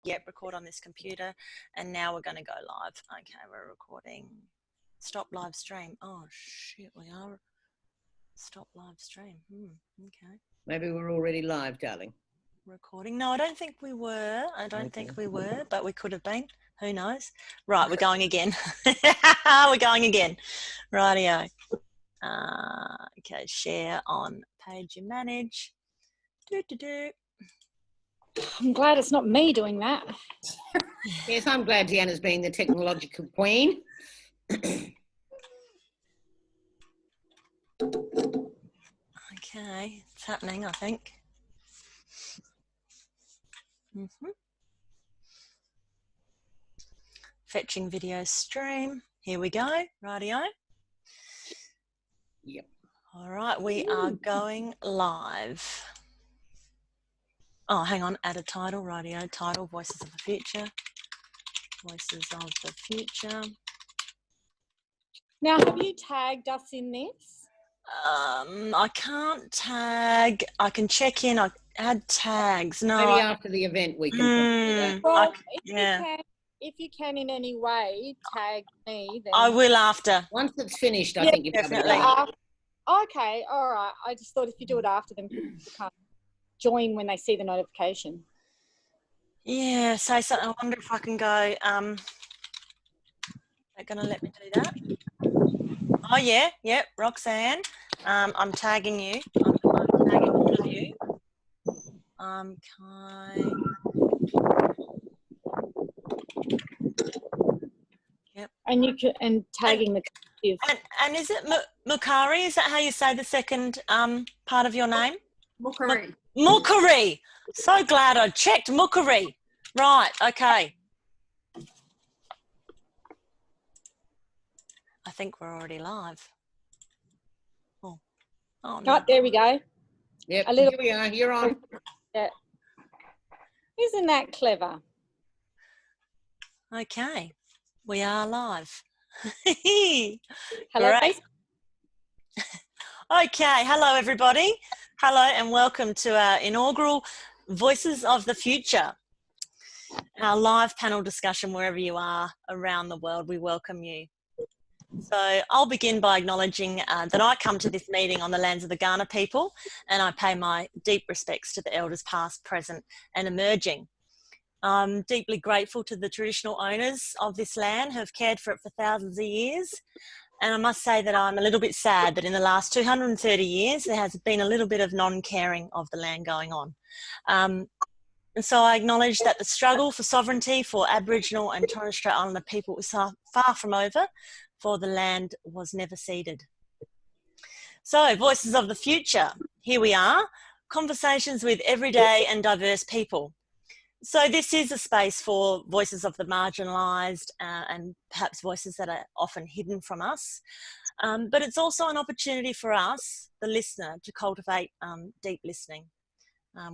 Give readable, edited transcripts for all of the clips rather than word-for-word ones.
Yep, record on this computer. And now we're going to go live. Okay, we're recording. Stop live stream. Oh, shit, we are. Stop live stream. Okay. Maybe we're already live, darling. Recording. No, I don't think we were. I don't think we were, but we could have been. Who knows? Right, we're going again. We're going again. Rightio. Okay, share on page you manage. I'm glad it's not me doing that. Yes, I'm glad Deanna's being the technological queen. Okay, it's happening, I think. Fetching video stream. Here we go. Rightio. Yep. All right, we are going live. Oh, hang on. Add a title. Rightio. Title: Voices of the Future. Voices of the Future. Now, have you tagged us in this? I can't tag. I can check in. I add tags. No. Maybe after the event we can. Well, if you can in any way tag me, then I will after. Once it's finished, I think you definitely. Okay, all right. I just thought if you do it after, then people can't join when they see the notification. Yeah, say something. I wonder if I can go. They're going to let me do that. Oh yeah, yep, Roxane. I'm tagging you. I'm tagging all of you. Kai. Yep. And you can tagging the collective. And is it Mukari? Is that how you say the second part of your name? Mukari. Mukari. So glad I checked. Mukari. Right. Okay. I think we're already live. Oh no. Oh, there we go. Yep, here we are. You're on. Yeah. Isn't that clever? Okay, we are live. Hello, Great. Okay, hello everybody. Hello and welcome to our inaugural Voices of the Future, our live panel discussion wherever you are around the world. We welcome you. So I'll begin by acknowledging that I come to this meeting on the lands of the Kaurna people, and I pay my deep respects to the elders past, present and emerging. I'm deeply grateful to the traditional owners of this land who have cared for it for thousands of years. And I must say that I'm a little bit sad that in the last 230 years, there has been a little bit of non-caring of the land going on. And so I acknowledge that the struggle for sovereignty for Aboriginal and Torres Strait Islander people is far from over, for the land was never ceded. So, Voices of the Future, here we are, conversations with everyday and diverse people. So this is a space for voices of the marginalised and perhaps voices that are often hidden from us. But it's also an opportunity for us, the listener, to cultivate deep listening,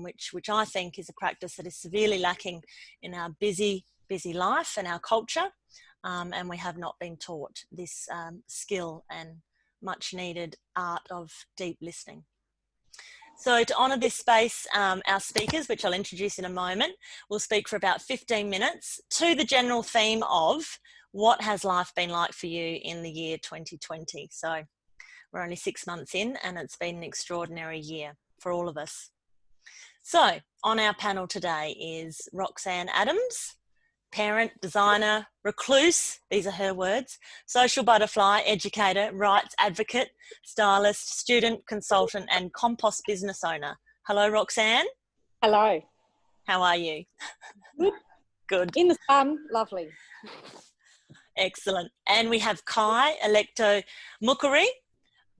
which I think is a practice that is severely lacking in our busy life and our culture. And we have not been taught this skill and much needed art of deep listening. So to honour this space, our speakers, which I'll introduce in a moment, will speak for about 15 minutes to the general theme of what has life been like for you in the year 2020. So we're only 6 months in and it's been an extraordinary year for all of us. So on our panel today is Roxane Adams, parent, designer, recluse, these are her words, social butterfly, educator, rights advocate, stylist, student, consultant and compost business owner. Hello, Roxane. Hello. How are you? Good. Good. In the sun, lovely. Excellent. And we have Kai, Alecto-Mukari,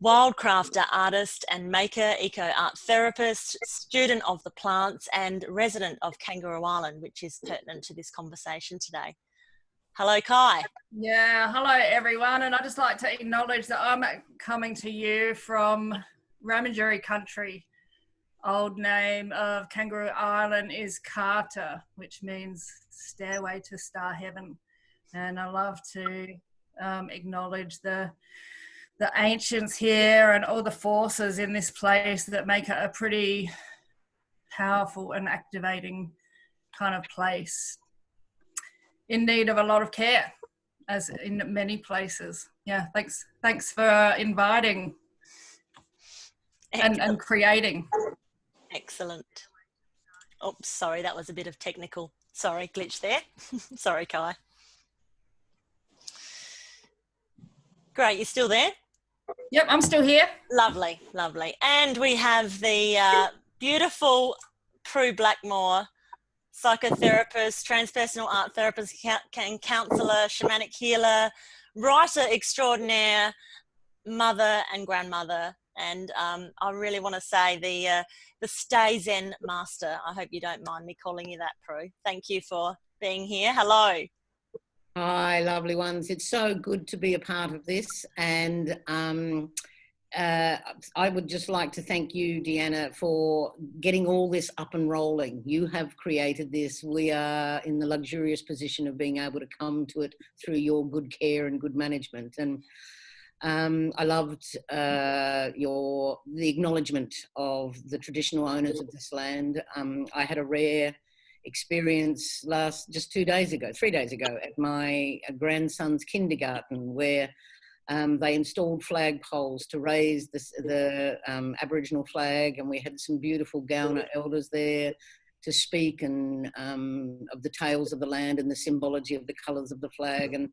wildcrafter, artist and maker, eco-art therapist, student of the plants and resident of Kangaroo Island, which is pertinent to this conversation today. Hello, Kai. Yeah, hello everyone. And I'd just like to acknowledge that I'm coming to you from Ramajeri country. Old name of Kangaroo Island is Carter, which means stairway to star heaven. And I love to acknowledge the ancients here and all the forces in this place that make it a pretty powerful and activating kind of place in need of a lot of care, as in many places. Yeah, thanks for inviting and creating. Excellent. Oops, sorry, that was a bit of technical, glitch there. Sorry, Kai. Great, you still there? Yep, I'm still here. Lovely, lovely. And we have the beautiful Prue Blackmore, psychotherapist, transpersonal art therapist, and counsellor, shamanic healer, writer extraordinaire, mother and grandmother. And I really want to say the Stay Zen master. I hope you don't mind me calling you that, Prue. Thank you for being here. Hello. Hi, lovely ones. It's so good to be a part of this. And I would just like to thank you, Deanna, for getting all this up and rolling. You have created this. We are in the luxurious position of being able to come to it through your good care and good management. And I loved the acknowledgement of the traditional owners of this land. I had a rare experience just 3 days ago at my grandson's kindergarten, where they installed flagpoles to raise the Aboriginal flag, and we had some beautiful Gauna elders there to speak and of the tales of the land and the symbology of the colours of the flag. And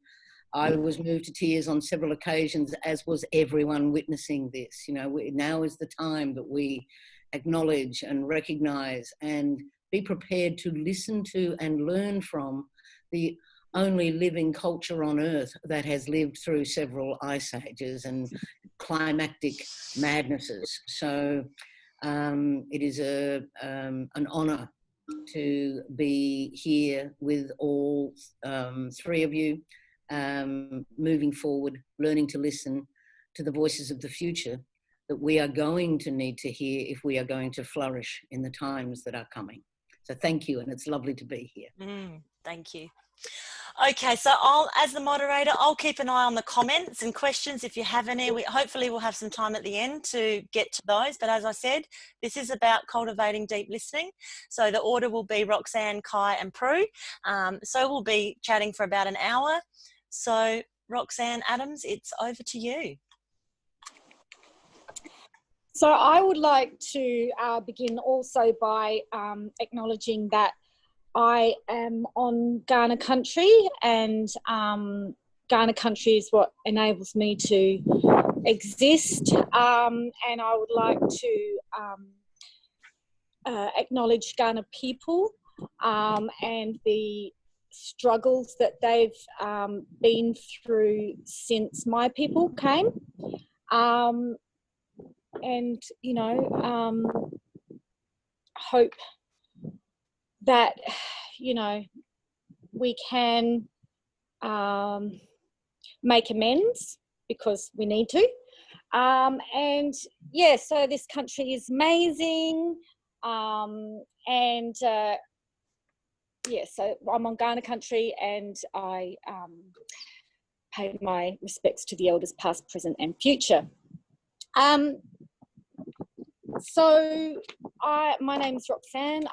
I was moved to tears on several occasions, as was everyone witnessing this. You know, now is the time that we acknowledge and recognise and be prepared to listen to and learn from the only living culture on earth that has lived through several ice ages and climactic madnesses. So it is an honour to be here with all three of you, moving forward, learning to listen to the voices of the future that we are going to need to hear if we are going to flourish in the times that are coming. So thank you, and it's lovely to be here. Thank you. Okay, so as the moderator, I'll keep an eye on the comments and questions if you have any. Hopefully we'll have some time at the end to get to those. But as I said, this is about cultivating deep listening. So the order will be Roxane, Kai and Prue. So we'll be chatting for about an hour. So Roxane Adams, it's over to you. So I would like to begin also by acknowledging that I am on Kaurna country, and Kaurna country is what enables me to exist. And I would like to acknowledge Kaurna people and the struggles that they've been through since my people came. And, you know, hope that, you know, we can make amends, because we need to. And, yeah, so this country is amazing. Yeah, so I'm on Kaurna country, and I pay my respects to the elders past, present and future. So my name's Roxane.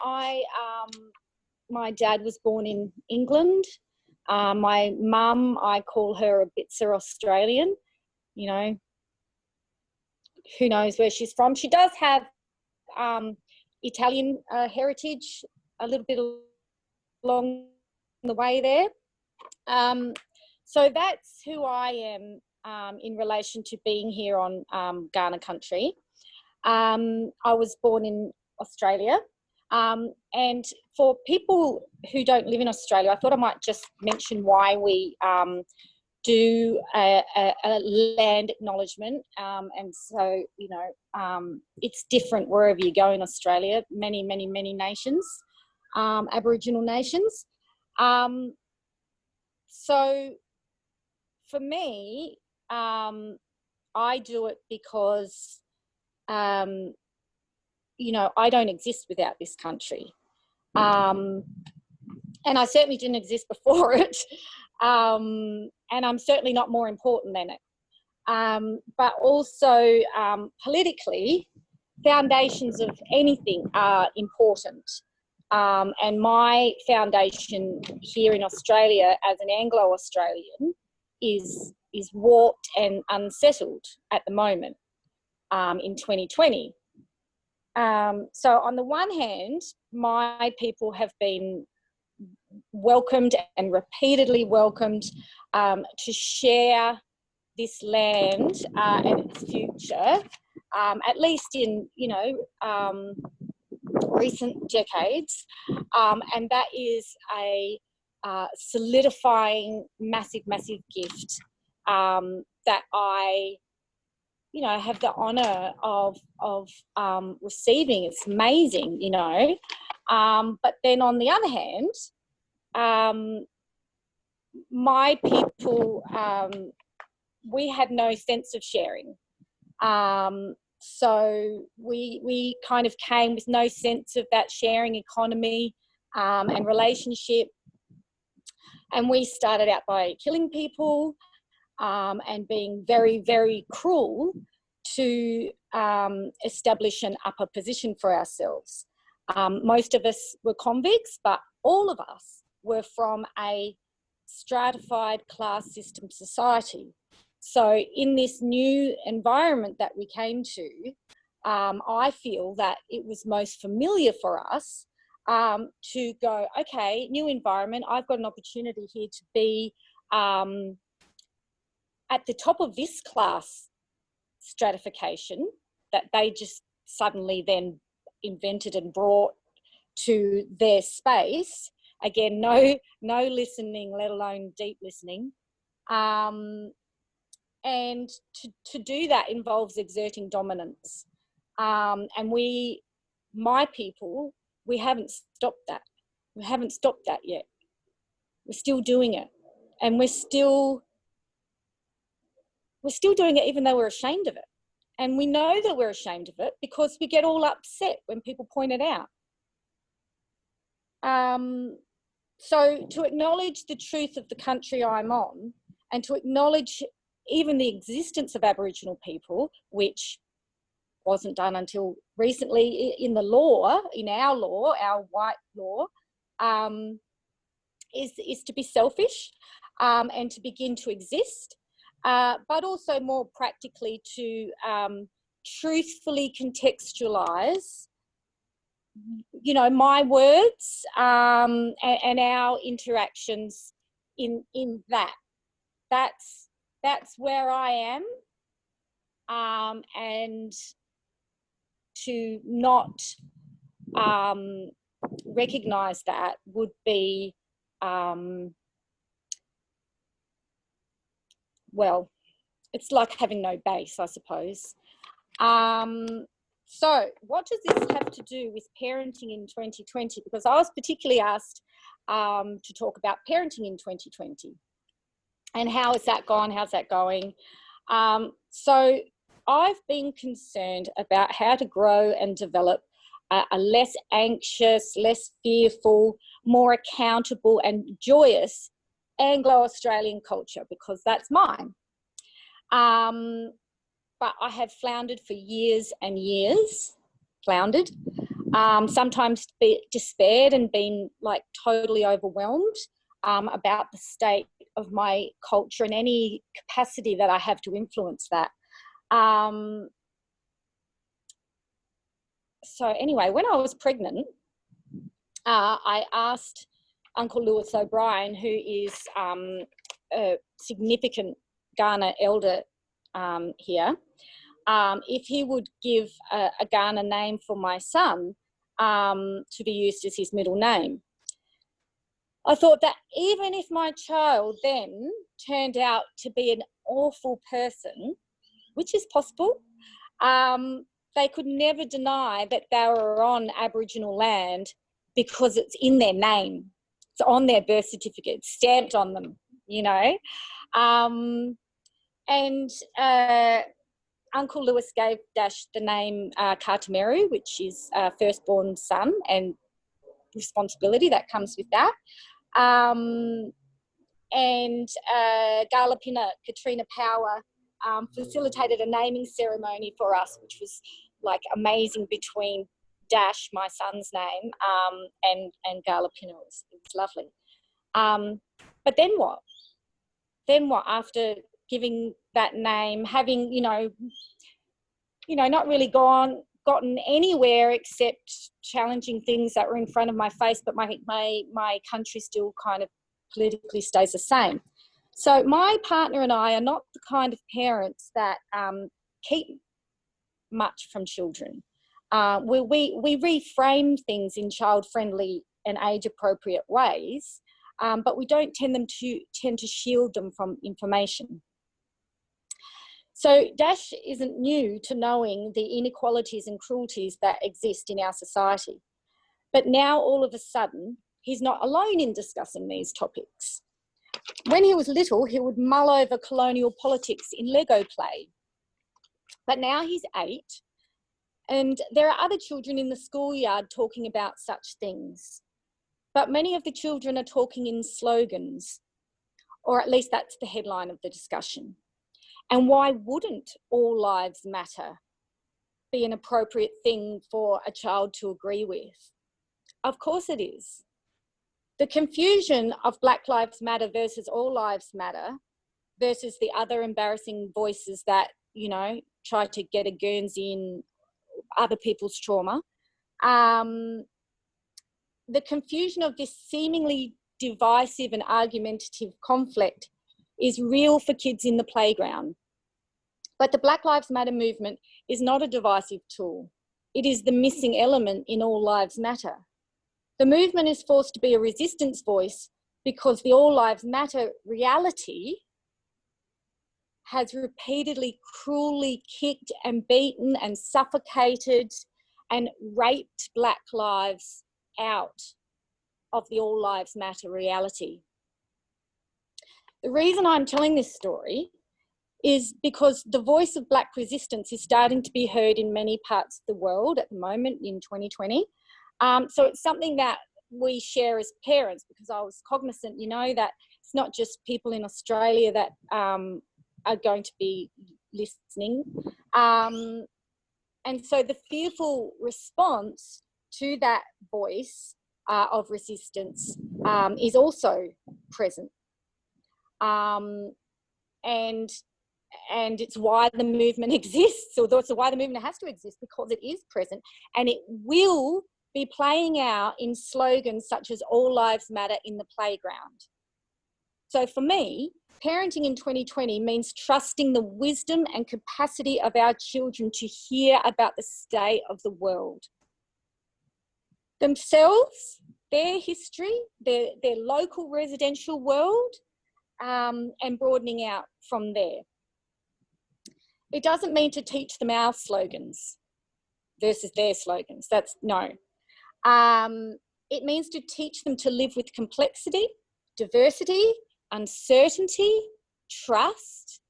My dad was born in England. My mum, I call her a Bitzer Australian. You know, who knows where she's from. She does have Italian heritage, a little bit along the way there. So that's who I am in relation to being here on Kaurna country. I was born in Australia, and for people who don't live in Australia, I thought I might just mention why we do a land acknowledgement. And so, you know, it's different wherever you go in Australia, many nations, Aboriginal nations. So for me, I do it because you know, I don't exist without this country. And I certainly didn't exist before it. And I'm certainly not more important than it. But also politically, foundations of anything are important. And my foundation here in Australia as an Anglo-Australian is warped and unsettled at the moment in 2020. So on the one hand, my people have been welcomed and repeatedly welcomed to share this land and its future, at least in, recent decades. And that is a solidifying massive gift that I have the honour of receiving. It's amazing, but then on the other hand, my people, we had no sense of sharing. So we kind of came with no sense of that sharing economy and relationship. And we started out by killing people and being very, very cruel to establish an upper position for ourselves. Most of us were convicts, but all of us were from a stratified class system society. So in this new environment that we came to, I feel that it was most familiar for us to go, okay, new environment, I've got an opportunity here to be at the top of this class stratification that they just suddenly then invented and brought to their space. Again, no listening, let alone deep listening. And to do that involves exerting dominance. And my people, we haven't stopped that. We haven't stopped that yet. We're still doing it. And we're still doing it even though we're ashamed of it. And we know that we're ashamed of it because we get all upset when people point it out. So to acknowledge the truth of the country I'm on, and to acknowledge even the existence of Aboriginal people, which wasn't done until recently in the law, in our law, our white law, is to be selfish and to begin to exist, but also more practically to truthfully contextualise, my words and our interactions in that. That's where I am, and to not recognise that would be, well, it's like having no base, I suppose. So what does this have to do with parenting in 2020? Because I was particularly asked to talk about parenting in 2020. And how has that gone? How's that going? So I've been concerned about how to grow and develop a less anxious, less fearful, more accountable and joyous Anglo-Australian culture, because that's mine. But I have floundered for years and years, sometimes despaired and been like totally overwhelmed about the state of my culture and any capacity that I have to influence that. So anyway, when I was pregnant, I asked Uncle Lewis O'Brien, who is a significant Kaurna elder here, if he would give a Kaurna name for my son to be used as his middle name. I thought that even if my child then turned out to be an awful person, which is possible, they could never deny that they were on Aboriginal land because it's in their name. It's on their birth certificate, it's stamped on them, And Uncle Lewis gave Dash the name Kartameru, which is firstborn son, and responsibility that comes with that. And Galapina, Katrina Power, facilitated a naming ceremony for us, which was like amazing, between Dash, my son's name, and Gala Pinner. It was lovely. But then what? Then what? After giving that name, having, not really gotten anywhere except challenging things that were in front of my face, but my country still kind of politically stays the same. So my partner and I are not the kind of parents that keep much from children. We reframe things in child-friendly and age-appropriate ways, but we don't tend to shield them from information. So Dash isn't new to knowing the inequalities and cruelties that exist in our society. But now, all of a sudden, he's not alone in discussing these topics. When he was little, he would mull over colonial politics in Lego play. But now he's 8, and there are other children in the schoolyard talking about such things. But many of the children are talking in slogans, or at least that's the headline of the discussion. And why wouldn't all lives matter be an appropriate thing for a child to agree with? Of course it is. The confusion of Black Lives Matter versus All Lives Matter versus the other embarrassing voices that, try to get a Guernsey in other people's trauma. The confusion of this seemingly divisive and argumentative conflict is real for kids in the playground. But the Black Lives Matter movement is not a divisive tool. It is the missing element in All Lives Matter. The movement is forced to be a resistance voice because the All Lives Matter reality has repeatedly cruelly kicked and beaten and suffocated and raped Black lives out of the All Lives Matter reality. The reason I'm telling this story is because the voice of Black resistance is starting to be heard in many parts of the world at the moment in 2020. So it's something that we share as parents, because I was cognizant, that it's not just people in Australia that are going to be listening. And so the fearful response to that voice of resistance is also present. And it's why the movement exists, or it's why the movement has to exist, because it is present, and it will be playing out in slogans such as All Lives Matter in the playground. So for me, parenting in 2020 means trusting the wisdom and capacity of our children to hear about the state of the world. Themselves, their history, their local residential world, and broadening out from there. It doesn't mean to teach them our slogans versus their slogans. That's no. It means to teach them to live with complexity, diversity, uncertainty, trust,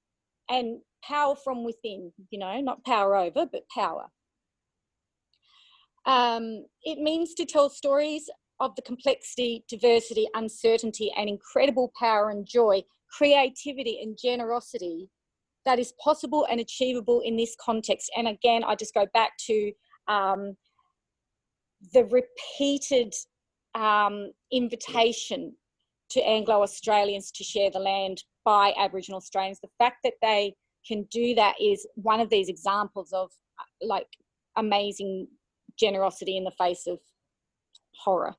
and power from within, not power over, but power. It means to tell stories of the complexity, diversity, uncertainty, and incredible power and joy, creativity and generosity that is possible and achievable in this context. And again, I just go back to the repeated invitation to Anglo-Australians to share the land by Aboriginal Australians. The fact that they can do that is one of these examples of amazing generosity in the face of horror.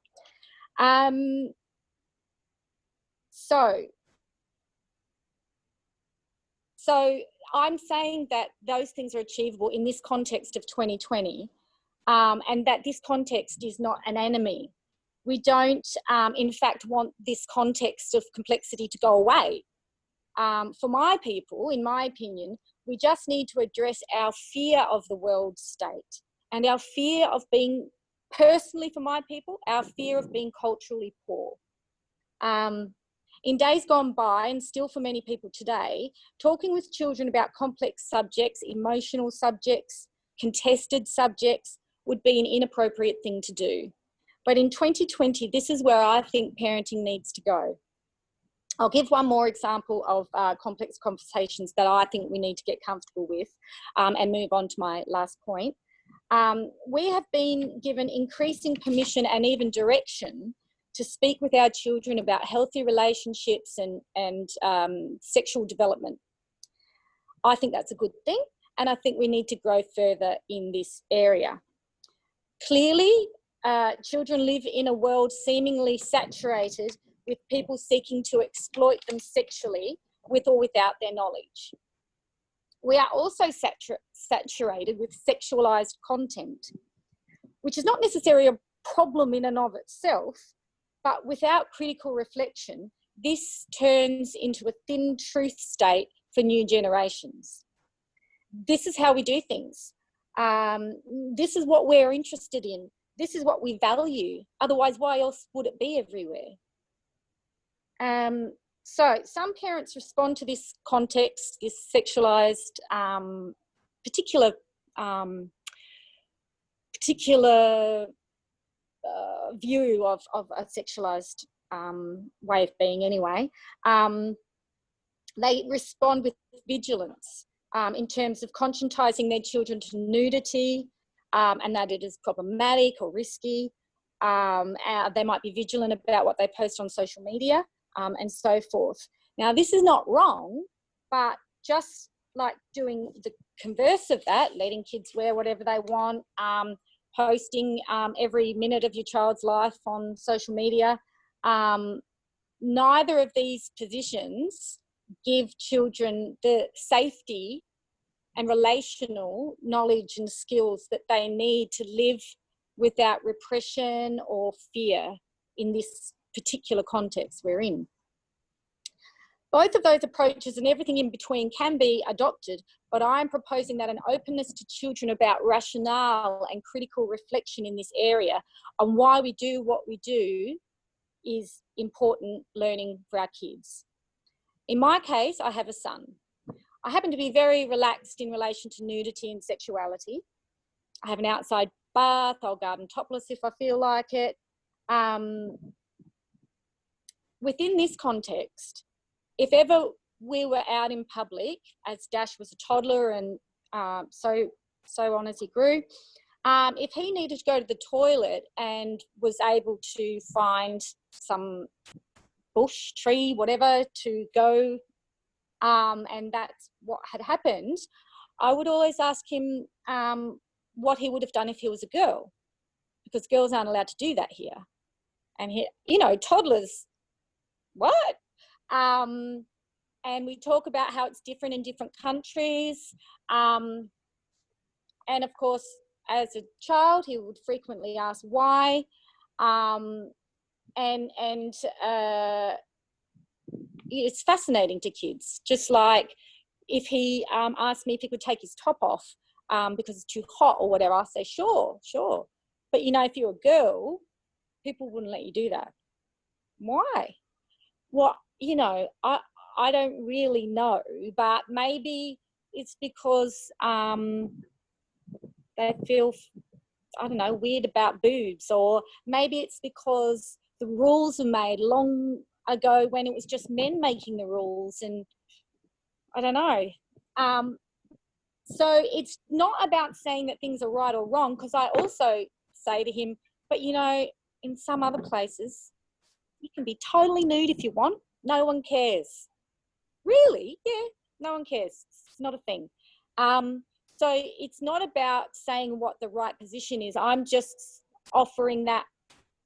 So I'm saying that those things are achievable in this context of 2020, and that this context is not an enemy. We don't, in fact, want this context of complexity to go away. For my people, in my opinion, we just need to address our fear of the world state and our fear of being, personally for my people, our fear of being culturally poor. In days gone by, and still for many people today, talking with children about complex subjects, emotional subjects, contested subjects would be an inappropriate thing to do. But in 2020, this is where I think parenting needs to go. I'll give one more example of complex conversations that I think we need to get comfortable with and move on to my last point. We have been given increasing permission and even direction to speak with our children about healthy relationships and sexual development. I think that's a good thing, and I think we need to grow further in this area. Clearly, children live in a world seemingly saturated with people seeking to exploit them sexually with or without their knowledge. We are also saturated with sexualized content, which is not necessarily a problem in and of itself, but without critical reflection, this turns into a thin truth state for new generations. This is how we do things. This is what we're interested in. This is what we value. Otherwise, why else would it be everywhere? So some parents respond to this context, this sexualized, particular view of a sexualized way of being anyway. They respond with vigilance in terms of conscientising their children to nudity and that it is problematic or risky. They might be vigilant about what they post on social media and so forth. Now, this is not wrong, but just like doing the converse of that, letting kids wear whatever they want, posting every minute of your child's life on social media, neither of these positions give children the safety and relational knowledge and skills that they need to live without repression or fear in this particular context we're in. Both of those approaches and everything in between can be adopted, but I'm proposing that an openness to children about rationale and critical reflection in this area on why we do what we do is important learning for our kids. In my case, I have a son. I happen to be very relaxed in relation to nudity and sexuality. I have an outside bath. I'll garden topless if I feel like it. Within this context, if ever we were out in public, as Dash was a toddler and so on as he grew, if he needed to go to the toilet and was able to find some bush, tree, whatever, to go, and that's what had happened, I would always ask him what he would have done if he was a girl, because girls aren't allowed to do that here. And he, you know, toddlers, what? And we talk about how it's different in different countries. And of course, as a child, he would frequently ask why. It's fascinating to kids. Just like if he asked me if he could take his top off because it's too hot or whatever, I'll say, sure. But, you know, if you're a girl, people wouldn't let you do that. Why? Well, you know, I don't really know, but maybe it's because they feel, I don't know, weird about boobs, or maybe it's because the rules were made long ago when it was just men making the rules, and I don't know. So it's not about saying that things are right or wrong, because I also say to him, but you know, in some other places, you can be totally nude if you want. No one cares. Really? Yeah, no one cares. It's not a thing. So it's not about saying what the right position is. I'm just offering that,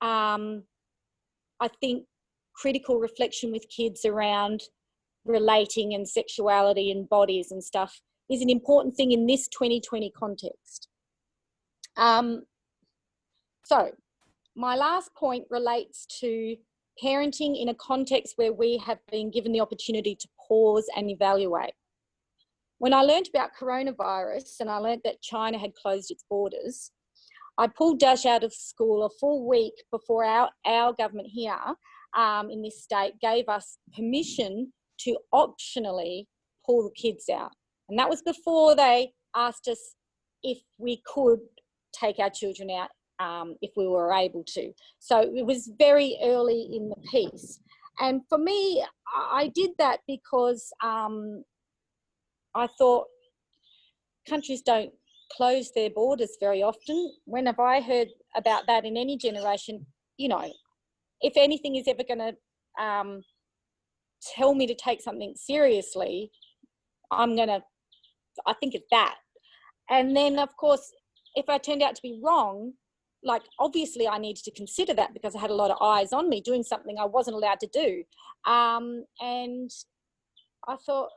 I think, critical reflection with kids around relating and sexuality and bodies and stuff is an important thing in this 2020 context. So my last point relates to parenting in a context where we have been given the opportunity to pause and evaluate. When I learned about coronavirus and I learned that China had closed its borders, I pulled Dash out of school a full week before our government here in this state gave us permission to optionally pull the kids out. And that was before they asked us if we could take our children out if we were able to. So it was very early in the piece. And for me, I did that because I thought countries don't close their borders very often. When have I heard about that in any generation? You know, if anything is ever going to tell me to take something seriously, I think it's that. And then, of course, if I turned out to be wrong, like, obviously I needed to consider that because I had a lot of eyes on me doing something I wasn't allowed to do. And I thought,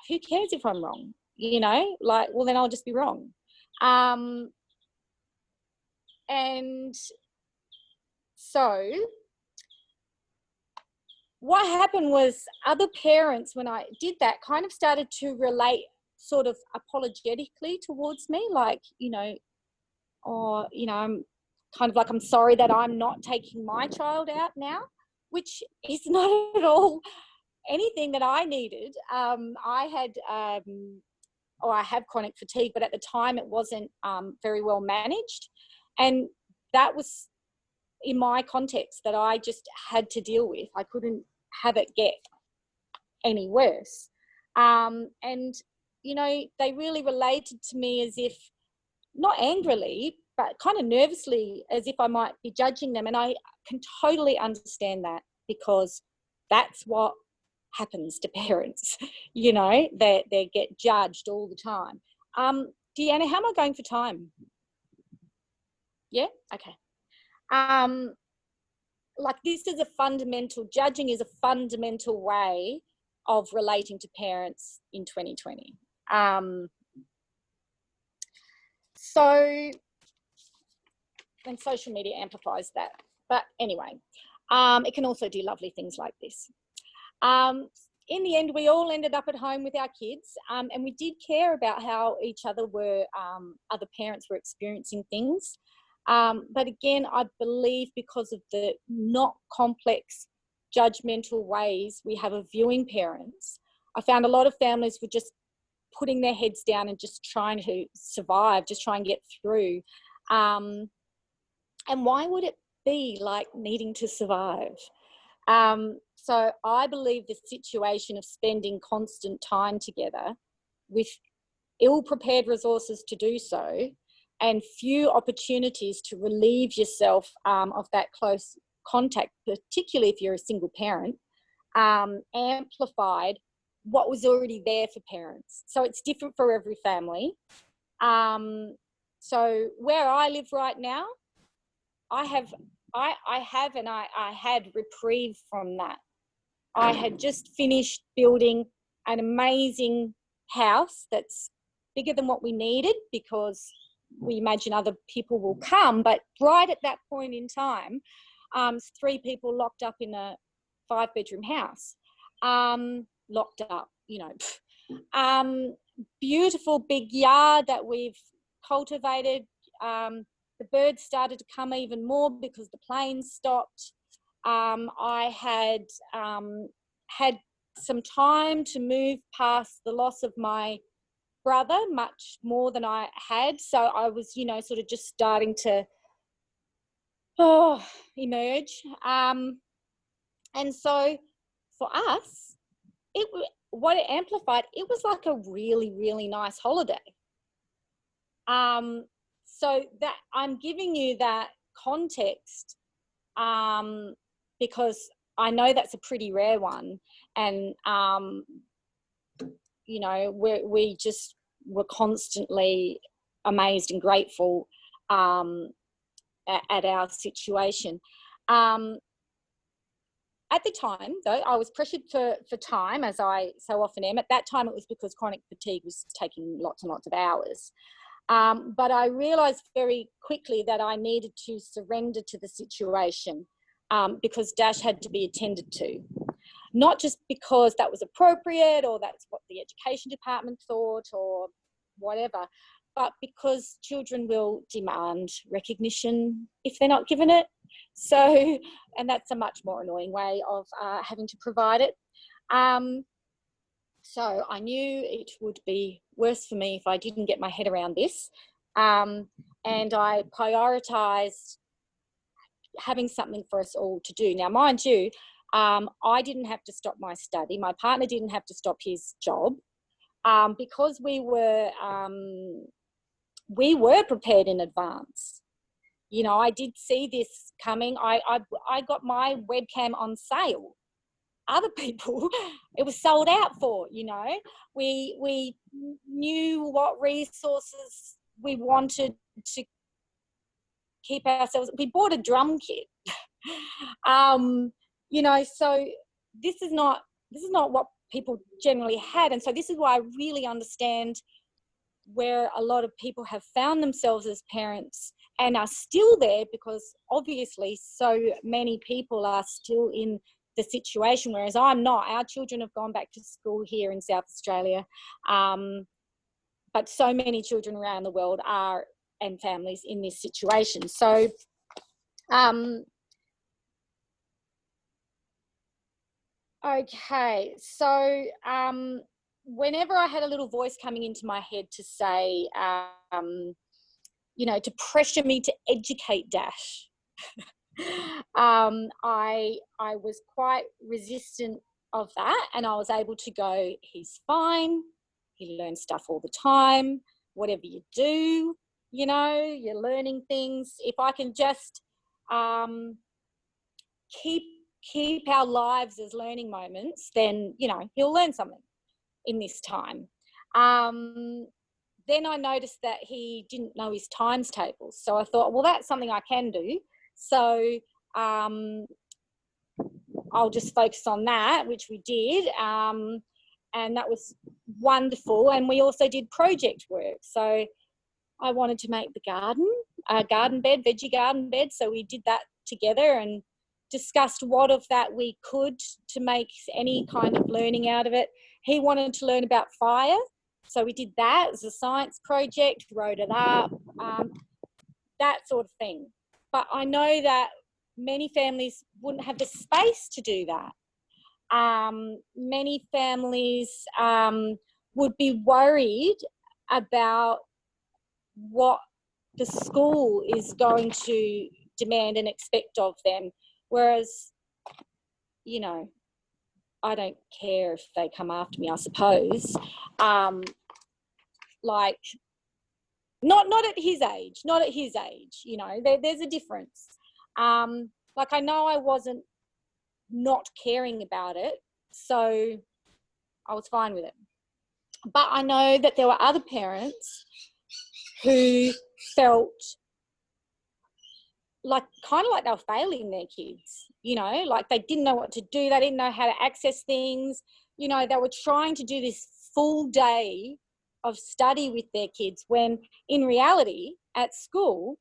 who cares if I'm wrong? You know, like, well, then I'll just be wrong. And so what happened was other parents, when I did that, kind of started to relate sort of apologetically towards me, like, you know, or, you know, I'm kind of like, I'm sorry that I'm not taking my child out now, which is not at all anything that I needed. I have chronic fatigue, but at the time it wasn't very well managed. And that was in my context that I just had to deal with. I couldn't have it get any worse. And, you know, they really related to me as if, not angrily, but kind of nervously, as if I might be judging them. And I can totally understand that, because that's what happens to parents, you know, they get judged all the time. Deanna, how am I going for time? Yeah? Okay. Like, this is a fundamental, judging is a fundamental way of relating to parents in 2020. So, and social media amplifies that. But anyway, it can also do lovely things like this. In the end, we all ended up at home with our kids, and we did care about how each other were, other parents were experiencing things. But again, I believe because of the not complex, judgmental ways we have of viewing parents, I found a lot of families were just putting their heads down and just trying to survive, just try and get through. And why would it be like needing to survive? So I believe the situation of spending constant time together with ill-prepared resources to do so, and few opportunities to relieve yourself of that close contact, particularly if you're a single parent, amplified what was already there for parents. So it's different for every family. So where I live right now, I had reprieve from that. I had just finished building an amazing house that's bigger than what we needed, because we imagine other people will come. But right at that point in time, 3 people locked up in a 5-bedroom house, locked up, you know, beautiful big yard that we've cultivated. The birds started to come even more because the planes stopped. I had had some time to move past the loss of my brother, much more than I had. So I was, you know, sort of just starting to emerge. And so for us, what it amplified, it was like a really, really nice holiday. So that I'm giving you that context because I know that's a pretty rare one, and you know, we just were constantly amazed and grateful at our situation. At the time, though, I was pressured for time, as I so often am. At that time, it was because chronic fatigue was taking lots and lots of hours. But I realised very quickly that I needed to surrender to the situation because Dash had to be attended to. Not just because that was appropriate or that's what the education department thought or whatever, but because children will demand recognition if they're not given it. So, and that's a much more annoying way of having to provide it. So I knew it would be worse for me if I didn't get my head around this. And I prioritised having something for us all to do. Now, mind you, I didn't have to stop my study. My partner didn't have to stop his job. Because we were we were prepared in advance. You know, I did see this coming. I got my webcam on sale. Other people, it was sold out for, you know. We knew what resources we wanted to keep ourselves. We bought a drum kit. You know, so this is not what people generally had. And so this is why I really understand where a lot of people have found themselves as parents and are still there, because obviously so many people are still in the situation, whereas I'm not. Our children have gone back to school here in South Australia, but so many children around the world are, and families in this situation. So okay, so whenever I had a little voice coming into my head to say, you know, to pressure me to educate Dash, I was quite resistant of that, and I was able to go, he's fine, he learns stuff all the time, whatever you do, you know, you're learning things. If I can just keep our lives as learning moments, then, you know, he'll learn something in this time. Then I noticed that he didn't know his times tables. So I thought, well, that's something I can do. So I'll just focus on that, which we did. And that was wonderful. And we also did project work. So I wanted to make the garden bed, veggie garden bed. So we did that together and discussed what of that we could to make any kind of learning out of it. He wanted to learn about fire. So we did that as a science project, wrote it up, that sort of thing. But I know that many families wouldn't have the space to do that. Many families would be worried about what the school is going to demand and expect of them. Whereas, you know, I don't care if they come after me, I suppose. Like, not at his age, you know, there's a difference. Like, I know I wasn't not caring about it, so I was fine with it. But I know that there were other parents who felt like kind of like they were failing their kids, you know, like they didn't know what to do. They didn't know how to access things. You know, they were trying to do this full day of study with their kids when in reality at school,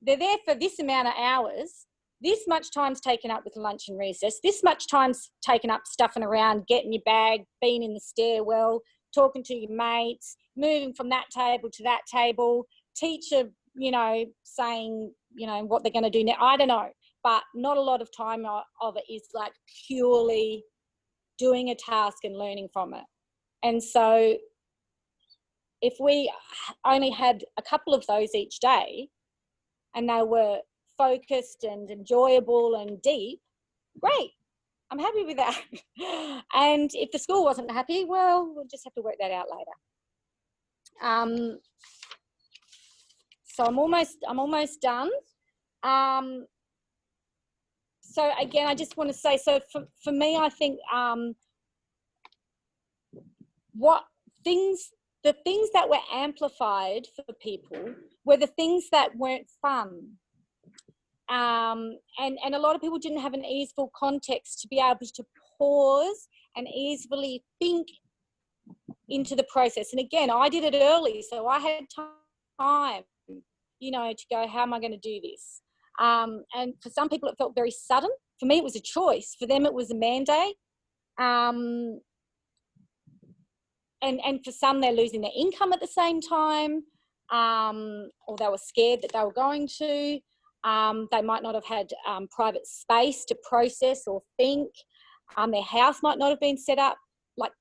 they're there for this amount of hours, this much time's taken up with lunch and recess, this much time's taken up stuffing around, getting your bag, being in the stairwell, talking to your mates, moving from that table to that table, teacher, you know, saying, you know, what they're going to do now. I don't know, but not a lot of time of it is like purely doing a task and learning from it. And so if we only had a couple of those each day and they were focused and enjoyable and deep, great, I'm happy with that. And if the school wasn't happy, well, we'll just have to work that out later. So I'm almost done. So again, I just want to say, so for me, I think the things that were amplified for people were the things that weren't fun. And a lot of people didn't have an easeful context to be able to pause and easily think into the process. And again, I did it early, so I had time, you know, to go, how am I going to do this? And for some people, it felt very sudden. For me, it was a choice. For them, it was a mandate. And for some, they're losing their income at the same time, or they were scared that they were going to. They might not have had private space to process or think. Their house might not have been set up, like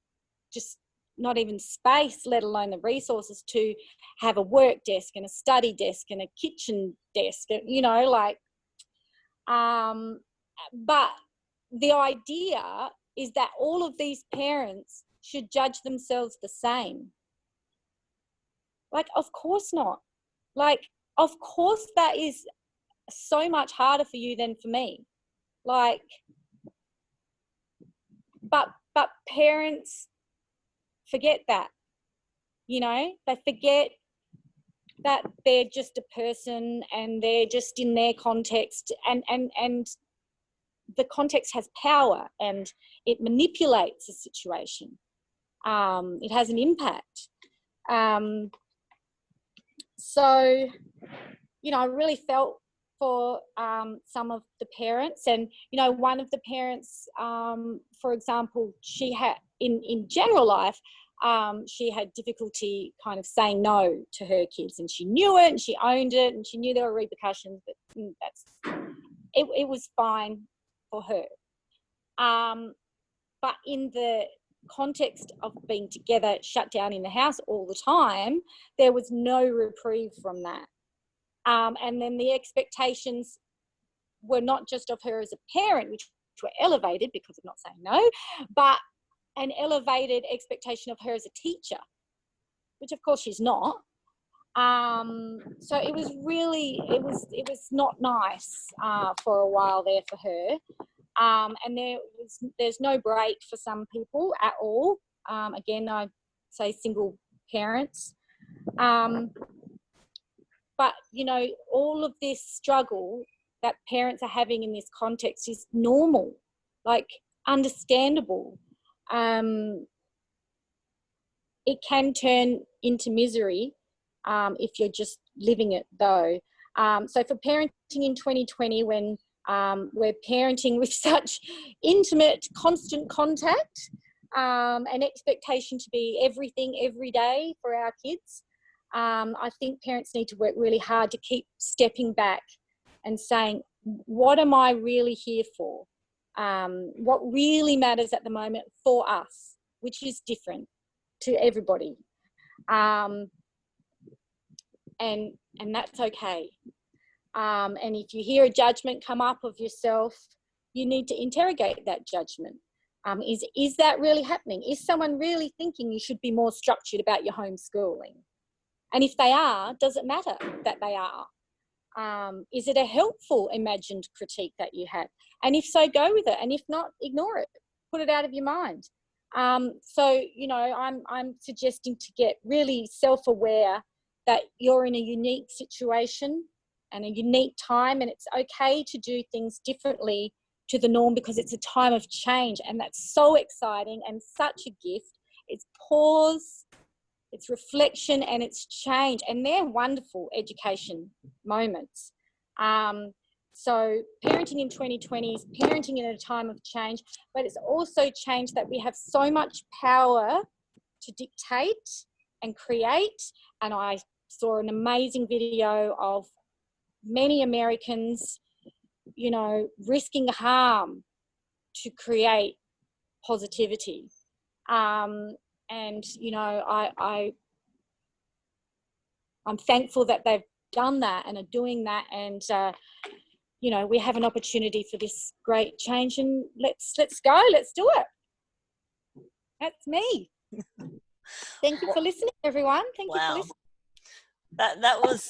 just not even space, let alone the resources to have a work desk and a study desk and a kitchen desk, you know, like, but the idea is that all of these parents should judge themselves the same. Like, of course not. Like, of course that is so much harder for you than for me. Like, but parents forget that, you know, they forget that they're just a person and they're just in their context, and the context has power and it manipulates a situation. It has an impact. So, you know, I really felt for some of the parents, and, you know, one of the parents, for example, she had in general life, she had difficulty kind of saying no to her kids, and she knew it and she owned it and she knew there were repercussions, but it was fine for her. But in the context of being together, shut down in the house all the time, there was no reprieve from that. And then the expectations were not just of her as a parent, which were elevated because of not saying no, but an elevated expectation of her as a teacher, which of course she's not. So it was really, it was not nice for a while there for her. And there's no break for some people at all. Again, I say single parents. But, you know, all of this struggle that parents are having in this context is normal, like understandable. It can turn into misery if you're just living it, though. So for parenting in 2020, when we're parenting with such intimate, constant contact, and expectation to be everything every day for our kids, I think parents need to work really hard to keep stepping back and saying, what am I really here for? What really matters at the moment for us, which is different to everybody. And that's okay. And if you hear a judgment come up of yourself, you need to interrogate that judgment. Is that really happening? Is someone really thinking you should be more structured about your homeschooling? And if they are, does it matter that they are? Is it a helpful imagined critique that you have? And if so, go with it. And if not, ignore it. Put it out of your mind. So, you know, I'm suggesting to get really self-aware that you're in a unique situation and a unique time, and it's okay to do things differently to the norm because it's a time of change, and that's so exciting and such a gift. It's pause, it's reflection, and it's change, and they're wonderful education moments. So parenting in 2020 is parenting in a time of change, but it's also change that we have so much power to dictate and create. And I saw an amazing video of many Americans, you know, risking harm to create positivity. And, you know, I'm thankful that they've done that and are doing that. And, you know, we have an opportunity for this great change, and let's go, let's do it. That's me. Thank you for listening, everyone. Thank you for listening. That was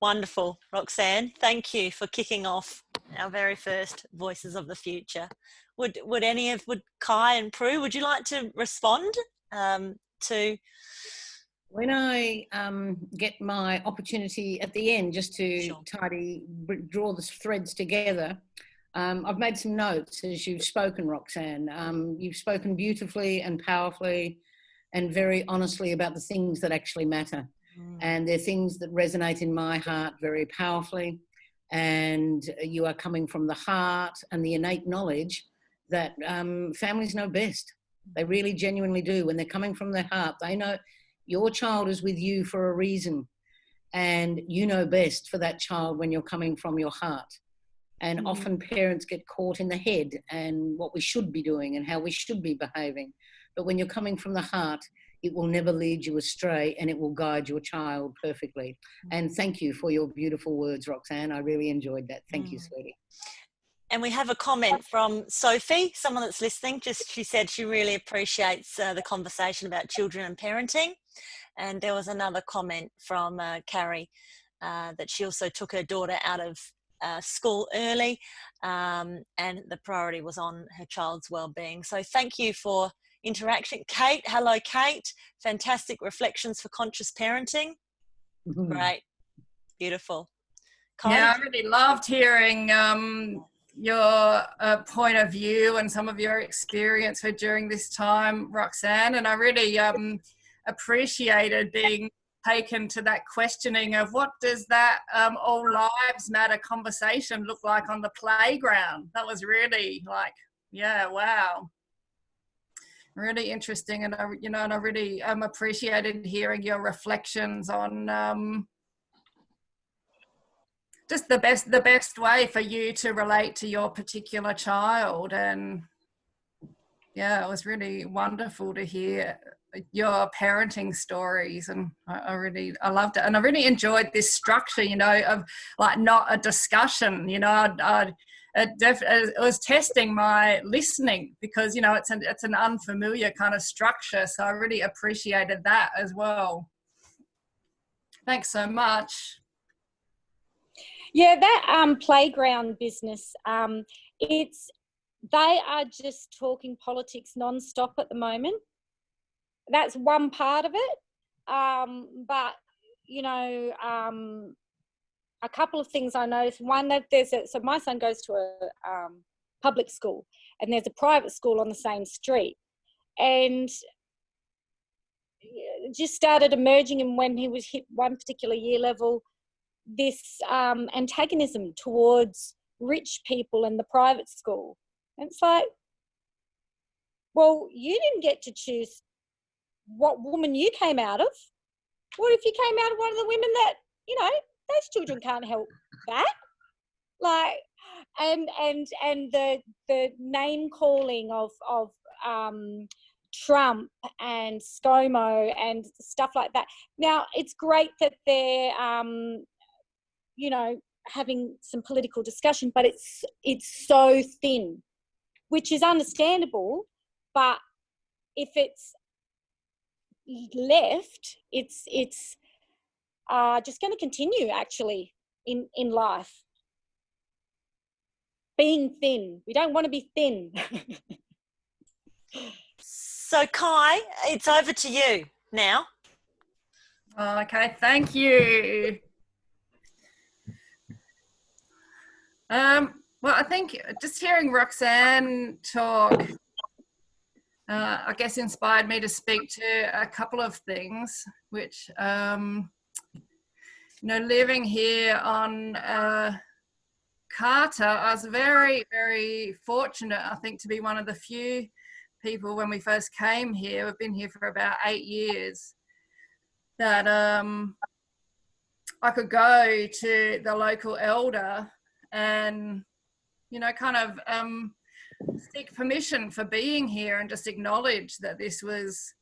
wonderful, Roxane. Thank you for kicking off our very first Voices of the Future. Would Kai and Prue, would you like to respond to? When I get my opportunity at the end, just to draw the threads together, I've made some notes as you've spoken, Roxane. You've spoken beautifully and powerfully and very honestly about the things that actually matter. And they're things that resonate in my heart very powerfully. And you are coming from the heart and the innate knowledge that families know best. They really genuinely do. When they're coming from their heart, they know your child is with you for a reason. And you know best for that child when you're coming from your heart. And often parents get caught in the head and what we should be doing and how we should be behaving. But when you're coming from the heart, it will never lead you astray, and it will guide your child perfectly. And thank you for your beautiful words, Roxane. I really enjoyed that. Thank you, sweetie. And we have a comment from Sophie, someone that's listening. She said she really appreciates the conversation about children and parenting. And there was another comment from Carrie that she also took her daughter out of school early, and the priority was on her child's well-being. So thank you for interaction. Kate, hello Kate. Fantastic reflections for conscious parenting. Great, beautiful. Yeah, I really loved hearing your point of view and some of your experience during this time, Roxane, and I really appreciated being taken to that questioning of what does that all lives matter conversation look like on the playground. That was really like, yeah, wow, really interesting. And I really appreciated hearing your reflections on just the best way for you to relate to your particular child. And yeah, it was really wonderful to hear your parenting stories, and I loved it, and I really enjoyed this structure, of like not a discussion. It was testing my listening, because it's an unfamiliar kind of structure, so I really appreciated that as well. Thanks so much. Yeah, that playground business, they are just talking politics non-stop at the moment. That's one part of it. But, a couple of things I noticed. One, that so my son goes to a public school, and there's a private school on the same street. And it just started emerging, and when he was hit one particular year level, this antagonism towards rich people in the private school. And it's like, well, you didn't get to choose what woman you came out of. What if you came out of one of the women that, those children can't help that? Like, and the name calling of Trump and ScoMo and stuff like that. Now, it's great that they're having some political discussion, but it's so thin, which is understandable. But if it's left, it's just going to continue actually in life. Being thin. We don't want to be thin. So Kai, it's over to you now. Okay, thank you. Well, I think just hearing Roxane talk, I guess inspired me to speak to a couple of things, which, living here on Carter, I was very, very fortunate, I think, to be one of the few people when we first came here. We've been here for about 8 years, that I could go to the local elder and, kind of seek permission for being here and just acknowledge that this was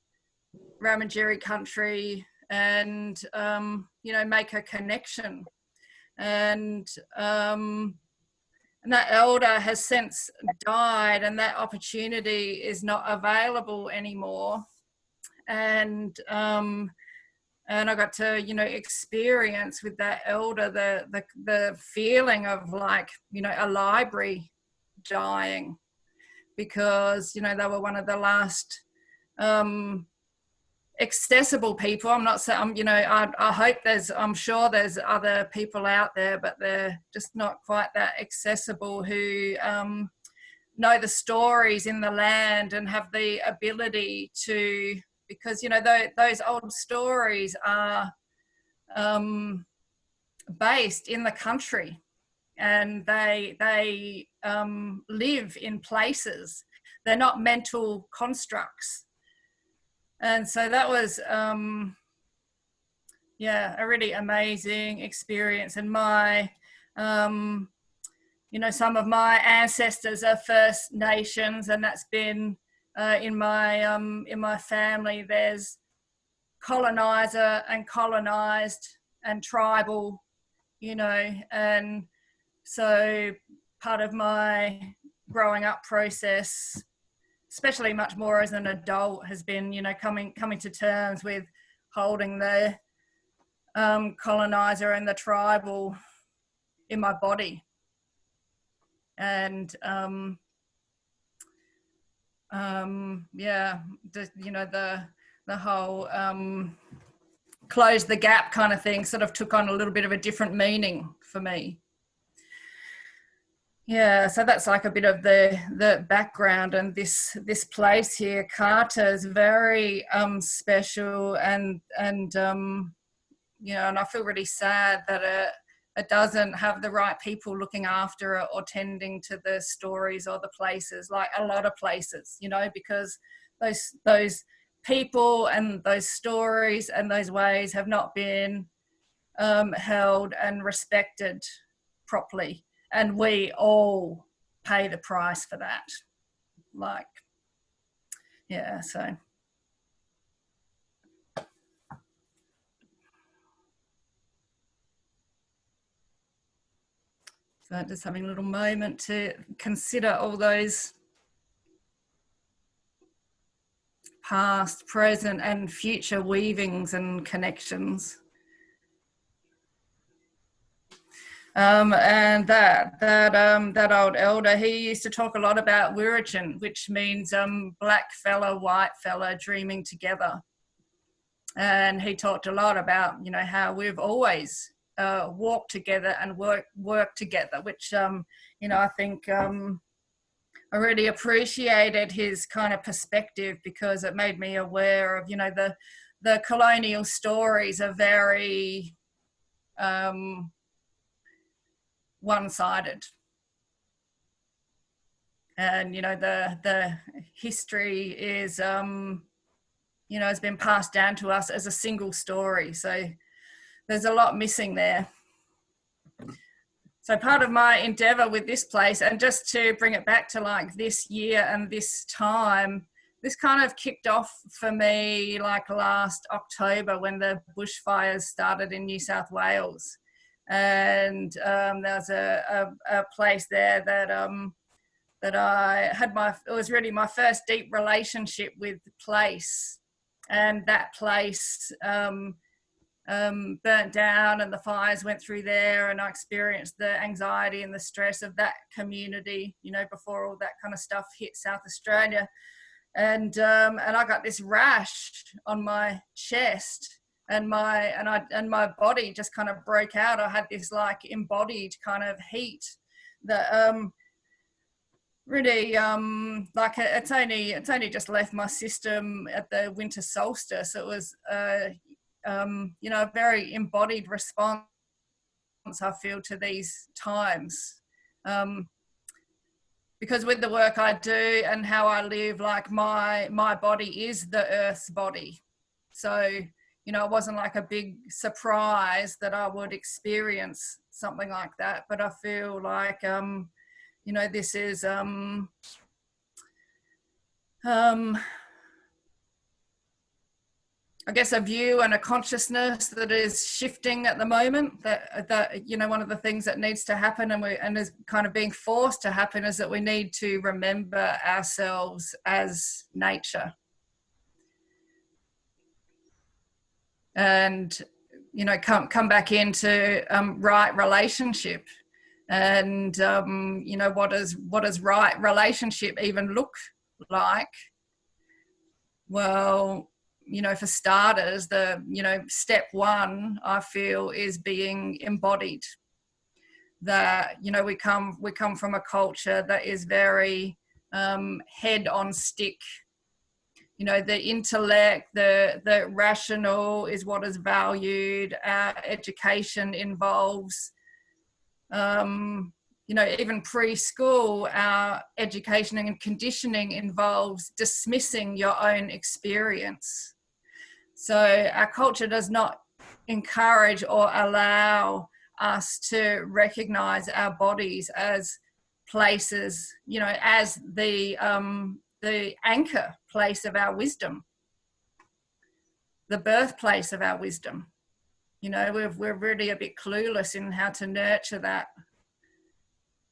Ramajeri country and, make a connection. And that elder has since died, and that opportunity is not available anymore. And I got to, experience with that elder the feeling of like, a library dying, because, they were one of the last accessible people. I'm not saying, I hope I'm sure there's other people out there, but they're just not quite that accessible, who know the stories in the land and have the ability to, because, those old stories are based in the country, and they live in places. They're not mental constructs. And so that was, a really amazing experience. And my, some of my ancestors are First Nations, and that's been in my family. There's colonizer and colonized and tribal, and so part of my growing up process, especially much more as an adult, has been, coming to terms with holding the colonizer and the tribal in my body. And yeah, the whole close the gap kind of thing sort of took on a little bit of a different meaning for me. Yeah, so that's like a bit of the background, and this place here, Carter, is very special, and you know, and I feel really sad that it doesn't have the right people looking after it or tending to the stories or the places, like a lot of places, you know, because those people and those stories and those ways have not been held and respected properly. And we all pay the price for that. Like, yeah, so. So just having a little moment to consider all those past, present, and future weavings and connections. And that old elder, he used to talk a lot about Wiradjuri, which means black fella, white fella dreaming together. And he talked a lot about, you know, how we've always walked together and worked together, which, you know, I think I really appreciated his kind of perspective, because it made me aware of, you know, the colonial stories are very one-sided, and you know the history is you know, has been passed down to us as a single story, so there's a lot missing there. So part of my endeavor with this place, and just to bring it back to like this year and this time, this kind of kicked off for me like last October when the bushfires started in New South Wales. And there's a place there that I had it was really my first deep relationship with the place, and that place burnt down, and the fires went through there, and I experienced the anxiety and the stress of that community, you know, before all that kind of stuff hit South Australia, and I got this rash on my chest. And my body just kind of broke out. I had this like embodied kind of heat that really like it's only just left my system at the winter solstice. It was you know, a very embodied response I feel to these times, because with the work I do and how I live, like my body is the earth's body, so you know, it wasn't like a big surprise that I would experience something like that. But I feel like, you know, this is, I guess, a view and a consciousness that is shifting at the moment. That you know, one of the things that needs to happen, and is kind of being forced to happen, is that we need to remember ourselves as nature. And you know, come back into right relationship, and you know, what does right relationship even look like? Well, you know, for starters, you know, step one I feel is being embodied. That, you know, we come from a culture that is very head on stick. You know, the intellect, the rational is what is valued. Our education involves, you know, even preschool, our education and conditioning involves dismissing your own experience. So our culture does not encourage or allow us to recognize our bodies as places, you know, as the anchor place of our wisdom, the birthplace of our wisdom. You know, we're really a bit clueless in how to nurture that,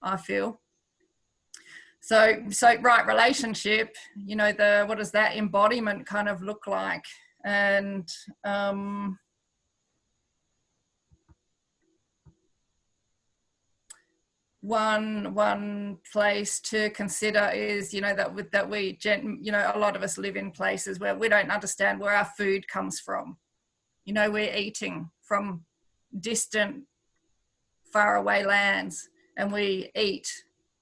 I feel. So right relationship, you know, what does that embodiment kind of look like? And one place to consider is, you know, that we, you know, a lot of us live in places where we don't understand where our food comes from. You know, we're eating from distant, faraway lands, and we eat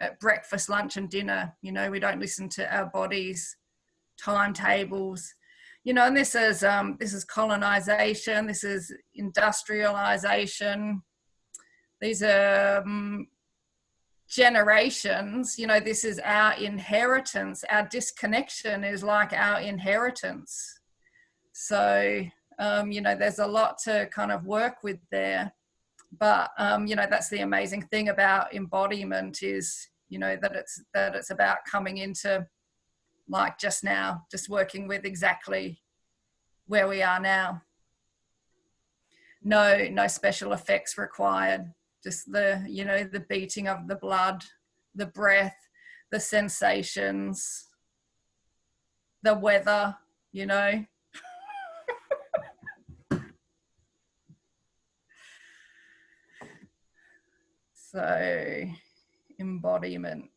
at breakfast, lunch and dinner. You know, we don't listen to our bodies' timetables. You know, and this is colonization, this is industrialization, these are generations. You know, this is our inheritance. Our disconnection is like our inheritance. So, you know, there's a lot to kind of work with there. But, you know, that's the amazing thing about embodiment is, you know, that it's about coming into, like just now, just working with exactly where we are now. No special effects required. Just the, you know, the beating of the blood, the breath, the sensations, the weather, you know. So, embodiment.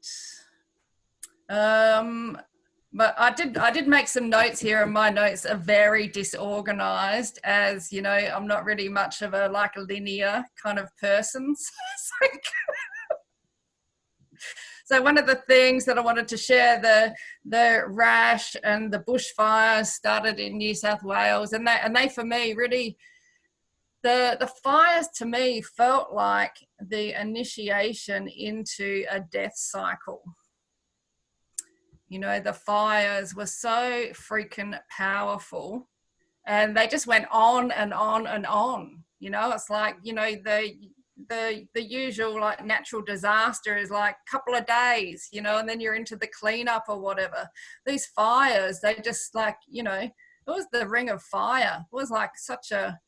But I did make some notes here, and my notes are very disorganized, as you know, I'm not really much of a like a linear kind of person. So one of the things that I wanted to share, the rash and the bushfires started in New South Wales, and they for me really, the fires to me felt like the initiation into a death cycle. You know, the fires were so freaking powerful, and they just went on and on and on. You know, it's like, you know, the usual like natural disaster is like a couple of days, you know, and then you're into the cleanup or whatever. These fires, they just like, you know, it was the ring of fire. It was like such a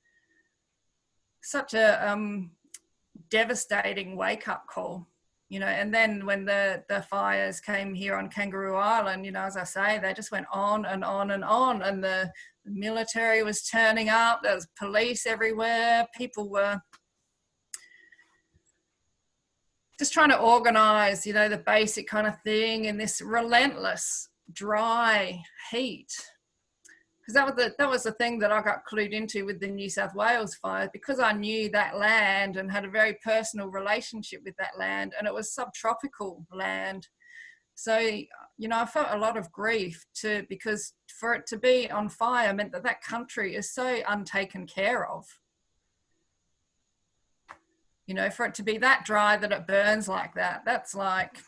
devastating wake-up call. You know, and then when the fires came here on Kangaroo Island, you know, as I say, they just went on and on and on, and the military was turning up, there was police everywhere, people were just trying to organise, you know, the basic kind of thing in this relentless, dry heat. Because that was the thing that I got clued into with the New South Wales fires, because I knew that land and had a very personal relationship with that land, and it was subtropical land. So, you know, I felt a lot of grief because for it to be on fire meant that country is so untaken care of. You know, for it to be that dry that it burns like that, that's like,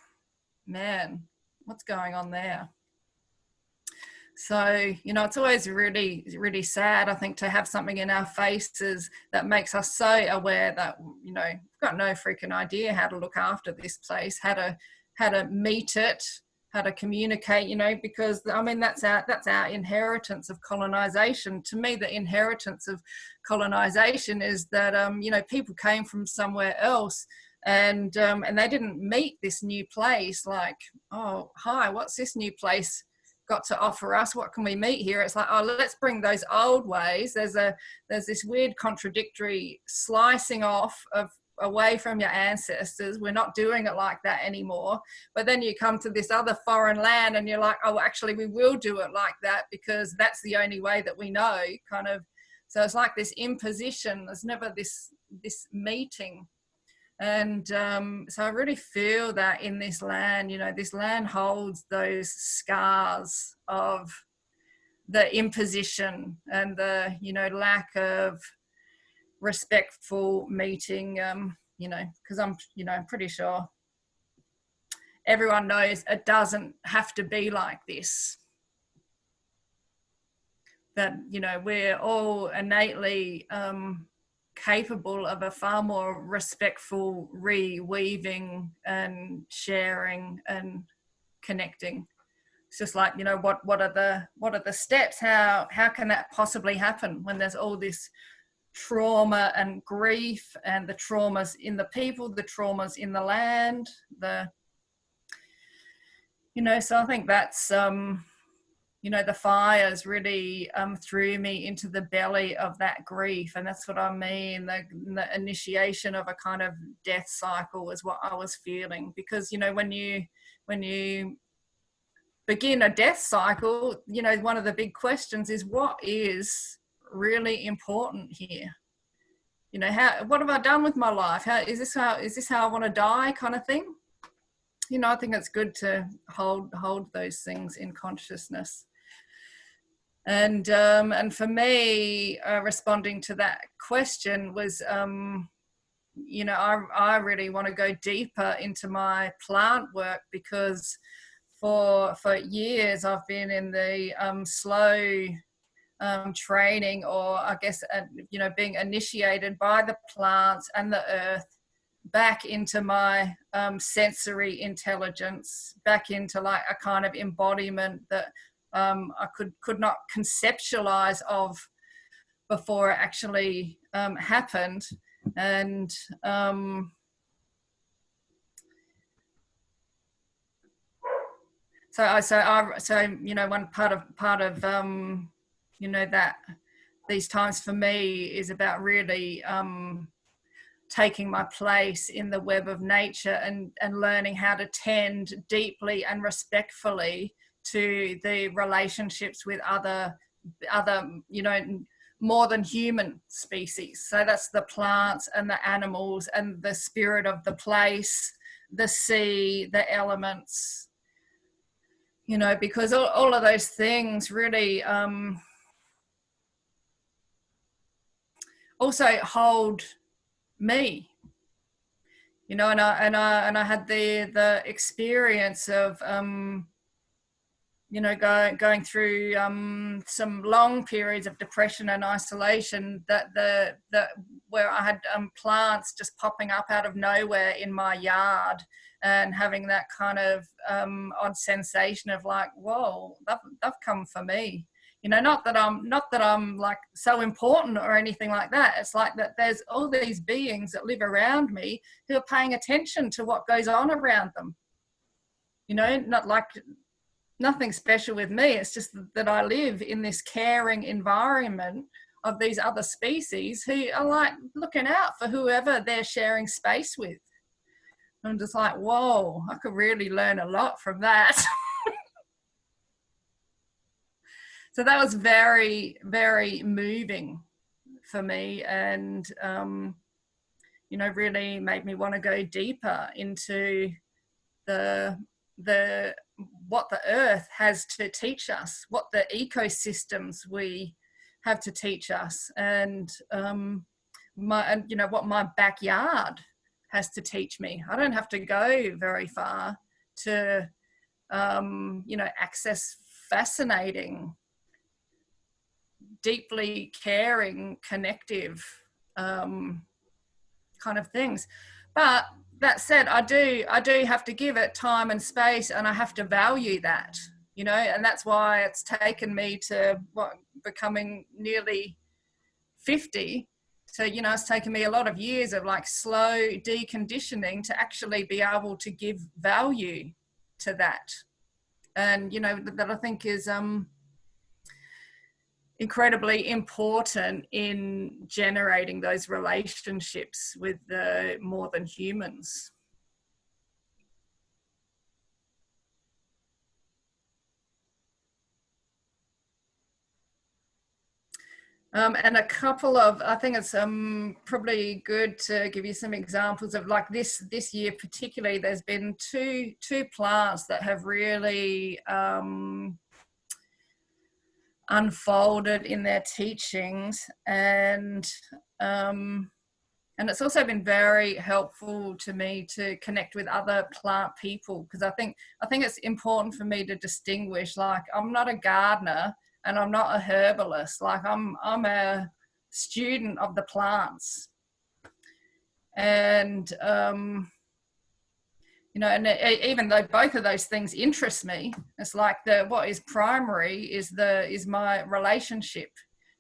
man, what's going on there? So, you know, it's always really, really sad, I think, to have something in our faces that makes us so aware that, you know, we've got no freaking idea how to look after this place, how to meet it, how to communicate, you know, because, I mean, that's our inheritance of colonization. To me, the inheritance of colonization is that, you know, people came from somewhere else, and they didn't meet this new place like, oh, hi, what's this new place got to offer us? What can we meet here? It's like, oh, let's bring those old ways. There's this weird contradictory slicing off of away from your ancestors. We're not doing it like that anymore. But then you come to this other foreign land and you're like, oh, actually we will do it like that because that's the only way that we know, kind of. So it's like this imposition. There's never this meeting. And so I really feel that in this land, you know, this land holds those scars of the imposition and the, you know, lack of respectful meeting, you know, because I'm pretty sure everyone knows it doesn't have to be like this. That, you know, we're all innately capable of a far more respectful reweaving and sharing and connecting. It's just like, you know, what are the steps? How can that possibly happen when there's all this trauma and grief, and the traumas in the people, the traumas in the land, you know, so I think that's, you you know, the fires really threw me into the belly of that grief. And that's what I mean. The initiation of a kind of death cycle was what I was feeling. Because, you know, when you begin a death cycle, you know, one of the big questions is, what is really important here? You know, what have I done with my life? Is this how I want to die, kind of thing? You know, I think it's good to hold those things in consciousness. And for me, responding to that question was, you know, I really want to go deeper into my plant work, because for years I've been in the slow training, or I guess, you know, being initiated by the plants and the earth back into my sensory intelligence, back into like a kind of embodiment that I could not conceptualize of before it actually happened. And so you know, one part of you know, that these times for me is about really taking my place in the web of nature, and learning how to tend deeply and respectfully to the relationships with other, you know, more than human species. So that's the plants and the animals and the spirit of the place, the sea, the elements, you know, because all of those things really also hold me, you know. And I had the experience of you know, going through some long periods of depression and isolation, that where I had plants just popping up out of nowhere in my yard, and having that kind of odd sensation of like, whoa, they've come for me. You know, not that I'm like so important or anything like that. It's like that there's all these beings that live around me who are paying attention to what goes on around them. You know, not like nothing special with me. It's just that I live in this caring environment of these other species who are like looking out for whoever they're sharing space with. I'm just like, whoa, I could really learn a lot from that. So that was very, very moving for me, and you know, really made me want to go deeper into the what the earth has to teach us, what the ecosystems we have to teach us, and you know, what my backyard has to teach me. I don't have to go very far to you know, access fascinating, deeply caring, connective kind of things. But that said, I do have to give it time and space, and I have to value that, you know. And that's why it's taken me to becoming nearly 50. So, you know, it's taken me a lot of years of like slow deconditioning to actually be able to give value to that. And, you know, that I think is incredibly important in generating those relationships with the more than humans. And a couple of, I think it's probably good to give you some examples of like this year particularly. There's been two plants that have really unfolded in their teachings, and it's also been very helpful to me to connect with other plant people, because I think it's important for me to distinguish, like, I'm not a gardener and I'm not a herbalist. Like, I'm a student of the plants, and you know, and even though both of those things interest me, it's like what is primary is my relationship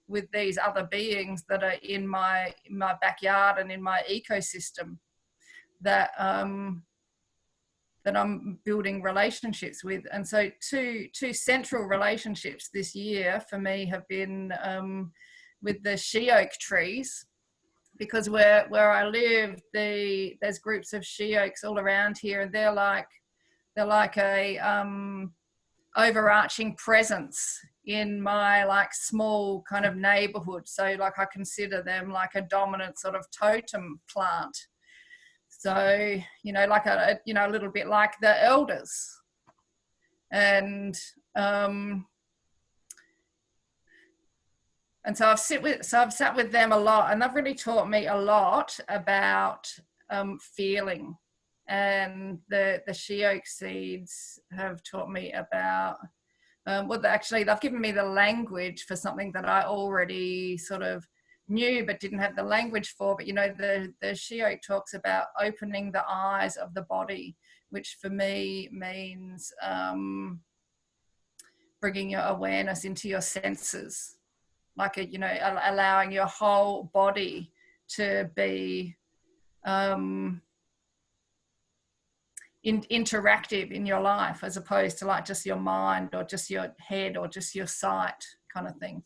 with these other beings that are in my backyard and in my ecosystem, that that I'm building relationships with. And so two central relationships this year for me have been with the she oak trees, because where I live, there's groups of she oaks all around here, and they're like a overarching presence in my like small kind of neighborhood. So like I consider them like a dominant sort of totem plant. So, you know, like a little bit like the elders. And so I've sat with them a lot, and they've really taught me a lot about feeling. And the she oak seeds have taught me about they've given me the language for something that I already sort of knew but didn't have the language for. But you know, the she oak talks about opening the eyes of the body, which for me means bringing your awareness into your senses, like allowing your whole body to be interactive in your life, as opposed to like just your mind or just your head or just your sight kind of thing.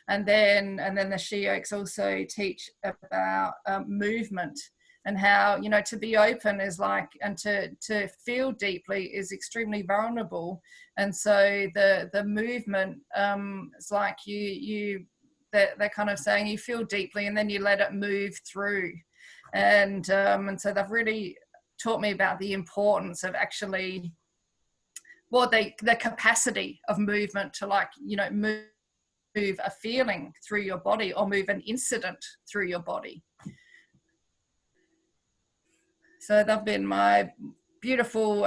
And then the she oaks also teach about movement, and how, you know, to be open is like, and to feel deeply is extremely vulnerable. And so the movement is like they're kind of saying you feel deeply and then you let it move through. And so they've really taught me about the importance of actually, well, the capacity of movement to, like, you know, move a feeling through your body or move an incident through your body. So they've been my beautiful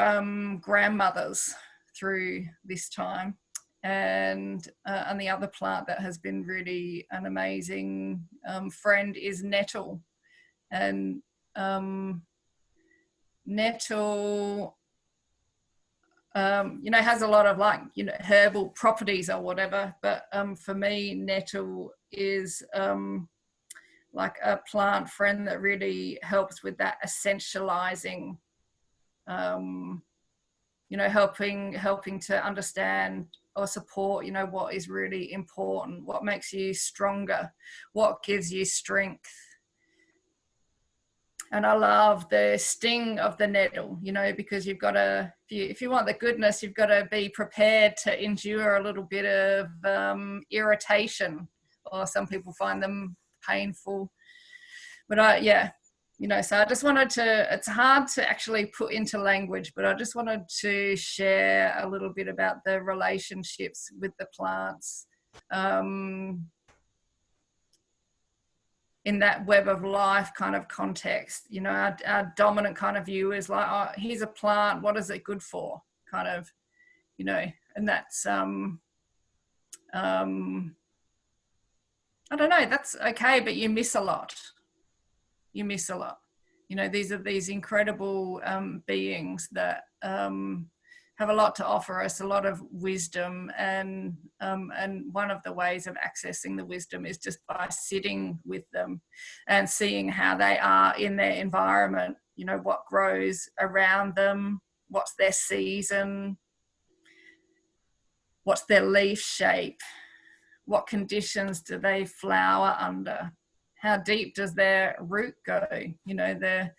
grandmothers through this time. And the other plant that has been really an amazing friend is nettle. And nettle, you know, has a lot of, like, you know, herbal properties or whatever. But for me, nettle is like a plant friend that really helps with that essentializing, you know, helping to understand or support, you know, what is really important, what makes you stronger, what gives you strength. And I love the sting of the nettle, you know, because you've got to, if you want the goodness, you've got to be prepared to endure a little bit of irritation, or some people find them painful. But yeah, you know, so I just wanted to, it's hard to actually put into language, but I just wanted to share a little bit about the relationships with the plants in that web of life kind of context. You know, our dominant kind of view is like, oh, here's a plant, what is it good for? Kind of, you know, and that's, I don't know, that's okay, but you miss a lot. You miss a lot. You know, these are these incredible beings that have a lot to offer us, a lot of wisdom, and one of the ways of accessing the wisdom is just by sitting with them and seeing how they are in their environment. You know, what grows around them, what's their season, what's their leaf shape, what conditions do they flower under, how deep does their root go. You know, they're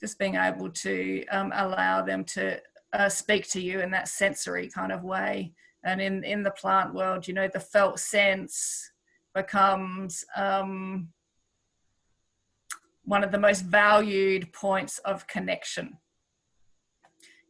just being able to allow them to speak to you in that sensory kind of way. And in the plant world, you know, the felt sense becomes one of the most valued points of connection.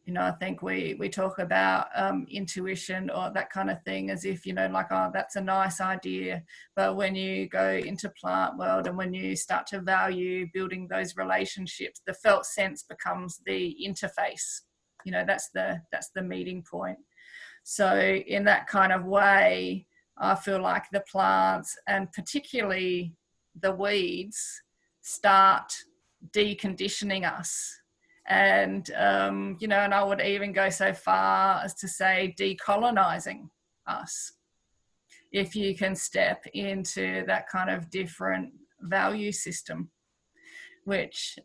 You know, I think we talk about intuition or that kind of thing as if, you know, like, oh, that's a nice idea. But when you go into plant world and when you start to value building those relationships, the felt sense becomes the interface. You know, that's the meeting point. So in that kind of way, I feel like the plants, and particularly the weeds, start deconditioning us. And, you know, and I would even go so far as to say decolonizing us, if you can step into that kind of different value system, which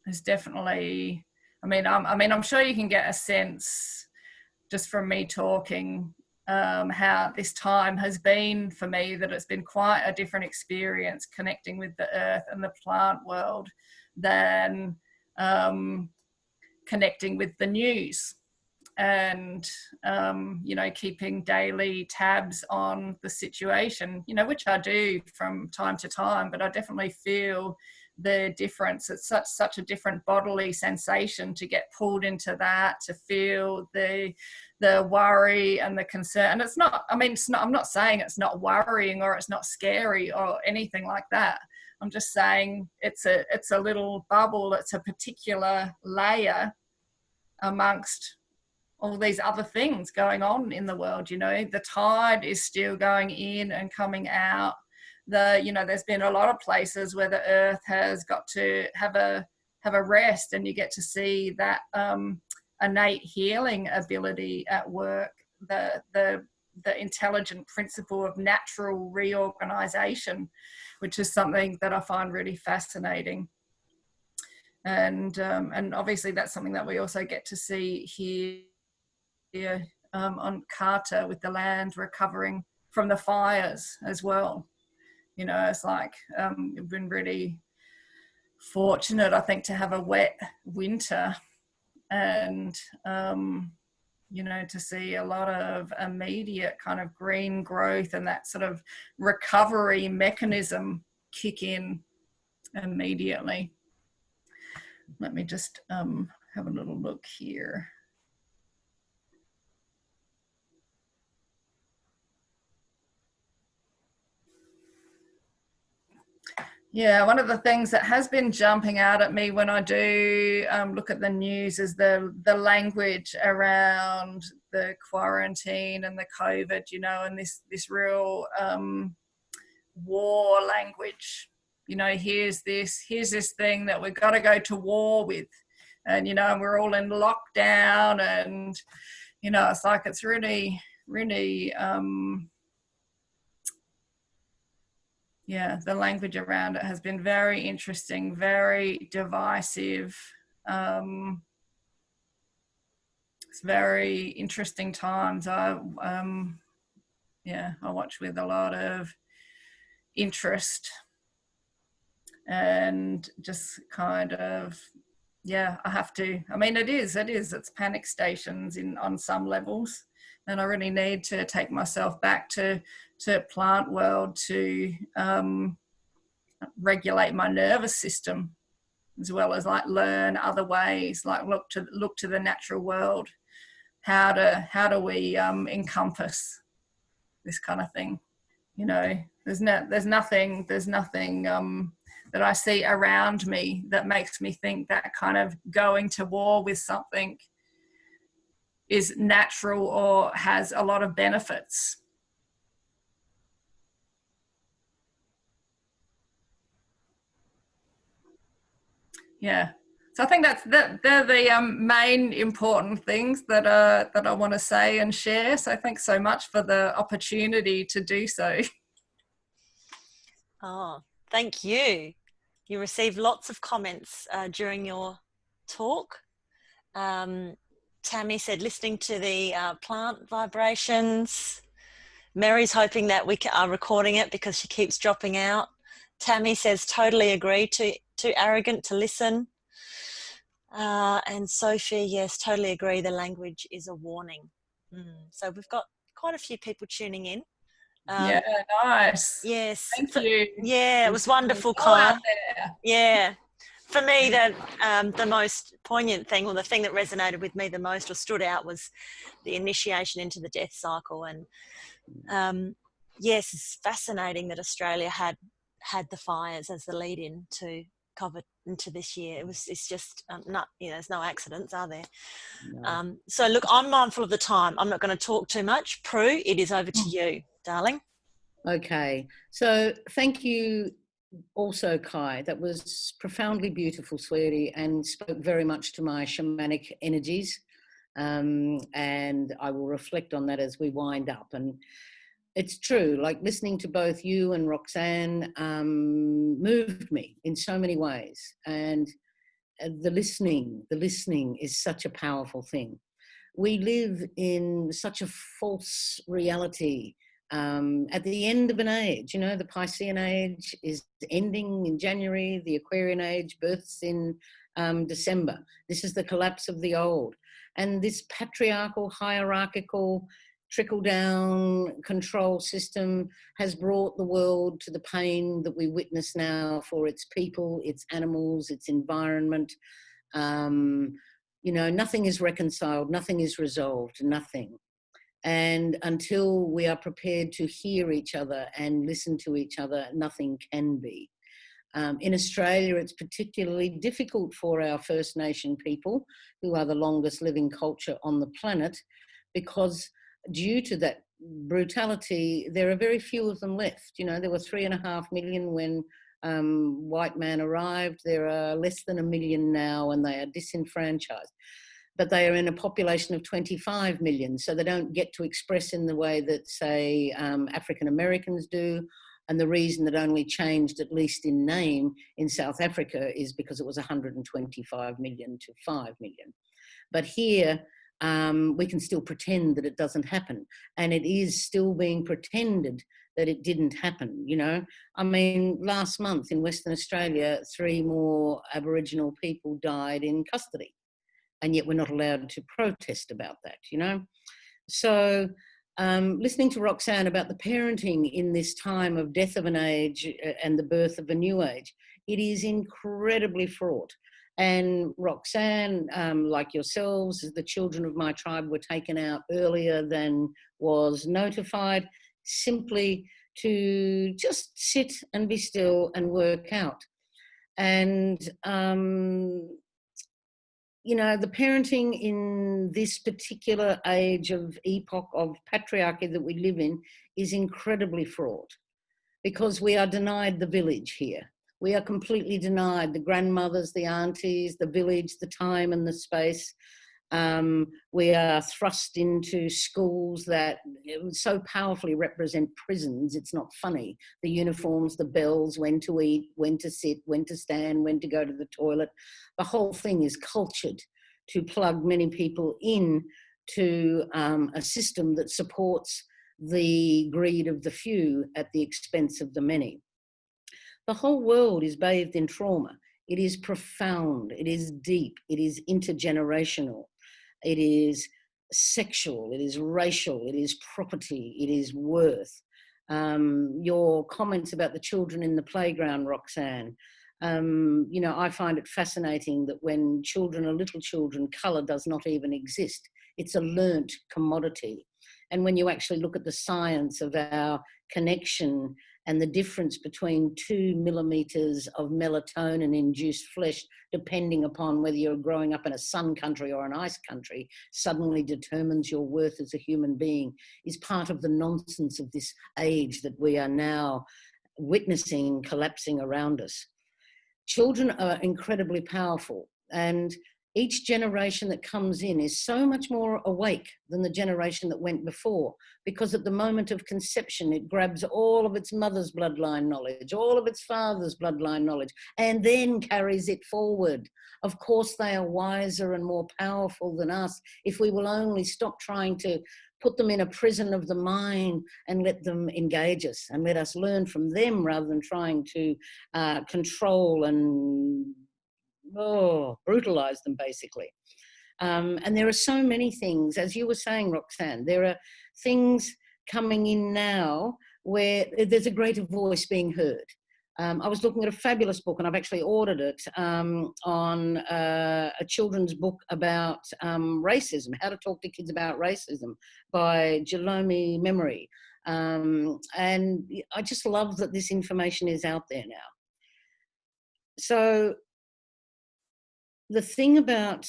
is definitely, I'm sure you can get a sense just from me talking how this time has been for me, that it's been quite a different experience connecting with the earth and the plant world than connecting with the news and keeping daily tabs on the situation, which I do from time to time, but I definitely feel the difference. It's such a different bodily sensation to get pulled into that, to feel the worry and the concern. And it's not, I'm not saying it's not worrying or it's not scary or anything like that. I'm just saying it's a little bubble, it's a particular layer amongst all these other things going on in the world. The tide is still going in and coming out. There's been a lot of places where the earth has got to have a rest, and you get to see that innate healing ability at work, the intelligent principle of natural reorganization, which is something that I find really fascinating. And obviously that's something that we also get to see here on Kata, with the land recovering from the fires as well. It's like we've been really fortunate, I think, to have a wet winter, and to see a lot of immediate kind of green growth and that sort of recovery mechanism kick in immediately. Let me just have a little look here. Yeah, one of the things that has been jumping out at me when I do look at the news is the language around the quarantine and the COVID, and this real war language. Here's this thing that we've got to go to war with, and we're all in lockdown, and it's like it's really, really the language around it has been very interesting, very divisive. It's very interesting times. I watch with a lot of interest, and just kind of, I have to, it's panic stations on some levels, and I really need to take myself back to plant world to regulate my nervous system, as well as like learn other ways, like look to the natural world. How do we encompass this kind of thing? There's nothing that I see around me that makes me think that kind of going to war with something is natural or has a lot of benefits. Yeah, so I think they're the main important things that I want to say and share. So thanks so much for the opportunity to do so. Oh, thank you. You received lots of comments during your talk. Tammy said, listening to the plant vibrations. Mary's hoping that we are recording it because she keeps dropping out. Tammy says, totally agree, too arrogant to listen. And Sophie, yes, totally agree, the language is a warning. So we've got quite a few people tuning in. Yeah, nice. Yes. Thank you. Yeah, it was wonderful, Kai. Yeah. For me, the most poignant thing, or the thing that resonated with me the most or stood out, was the initiation into the death cycle. And yes, it's fascinating that Australia had the fires as the lead-in to COVID into this year. It's just not, there's no accidents, are there? No. So look, I'm mindful of the time. I'm not going to talk too much. Prue, it is over to you, darling. Okay, so thank you also, Kai. That was profoundly beautiful, sweetie, and spoke very much to my shamanic energies. And I will reflect on that as we wind up. And it's true, like listening to both you and Roxane moved me in so many ways. And the listening is such a powerful thing. We live in such a false reality. At the end of an age, you know, the Piscean age is ending in January, the Aquarian age births in December. This is the collapse of the old. And this patriarchal, hierarchical, trickle-down control system has brought the world to the pain that we witness now for its people, its animals, its environment. You know, nothing is reconciled, nothing is resolved, nothing. And until we are prepared to hear each other and listen to each other, nothing can be. In Australia, it's particularly difficult for our First Nation people, who are the longest living culture on the planet, because due to that brutality, there are very few of them left. You know, there were 3.5 million when white man arrived. There are less than 1 million now, and they are disenfranchised. But they are in a population of 25 million, so they don't get to express in the way that, say, African Americans do. And the reason that only changed, at least in name, in South Africa is because it was 125 million to 5 million. But here, we can still pretend that it doesn't happen. And it is still being pretended that it didn't happen, you know. I mean, last month in Western Australia, 3 more Aboriginal people died in custody. And yet we're not allowed to protest about that, you know. So listening to Roxane about the parenting in this time of death of an age and the birth of a new age, it is incredibly fraught. And Roxane, like yourselves, the children of my tribe were taken out earlier than was notified, simply to just sit and be still and work out. And you know, the parenting in this particular age of epoch of patriarchy that we live in is incredibly fraught, because we are denied the village here. We are completely denied the grandmothers, the aunties, the village, the time and the space. We are thrust into schools that so powerfully represent prisons, it's not funny. The uniforms, the bells, when to eat, when to sit, when to stand, when to go to the toilet. The whole thing is cultured to plug many people in to a system that supports the greed of the few at the expense of the many. The whole world is bathed in trauma. It is profound, it is deep, it is intergenerational. It is sexual, it is racial, it is property, it is worth. Your comments about the children in the playground, Roxane, you know, I find it fascinating that when children are little children, colour does not even exist. It's a learnt commodity. And when you actually look at the science of our connection and the difference between 2 millimeters of melatonin-induced flesh, depending upon whether you're growing up in a sun country or an ice country, suddenly determines your worth as a human being, is part of the nonsense of this age that we are now witnessing collapsing around us. Children are incredibly powerful, and each generation that comes in is so much more awake than the generation that went before, because at the moment of conception, it grabs all of its mother's bloodline knowledge, all of its father's bloodline knowledge, and then carries it forward. Of course, they are wiser and more powerful than us if we will only stop trying to put them in a prison of the mind and let them engage us and let us learn from them rather than trying to control and brutalize them, basically. And there are so many things, as you were saying, Roxane, there are things coming in now where there's a greater voice being heard. I was looking at a fabulous book, and I've actually ordered it, on a children's book about racism, how to talk to kids about racism, by Jalomi Memory. And I just love that this information is out there now. So the thing about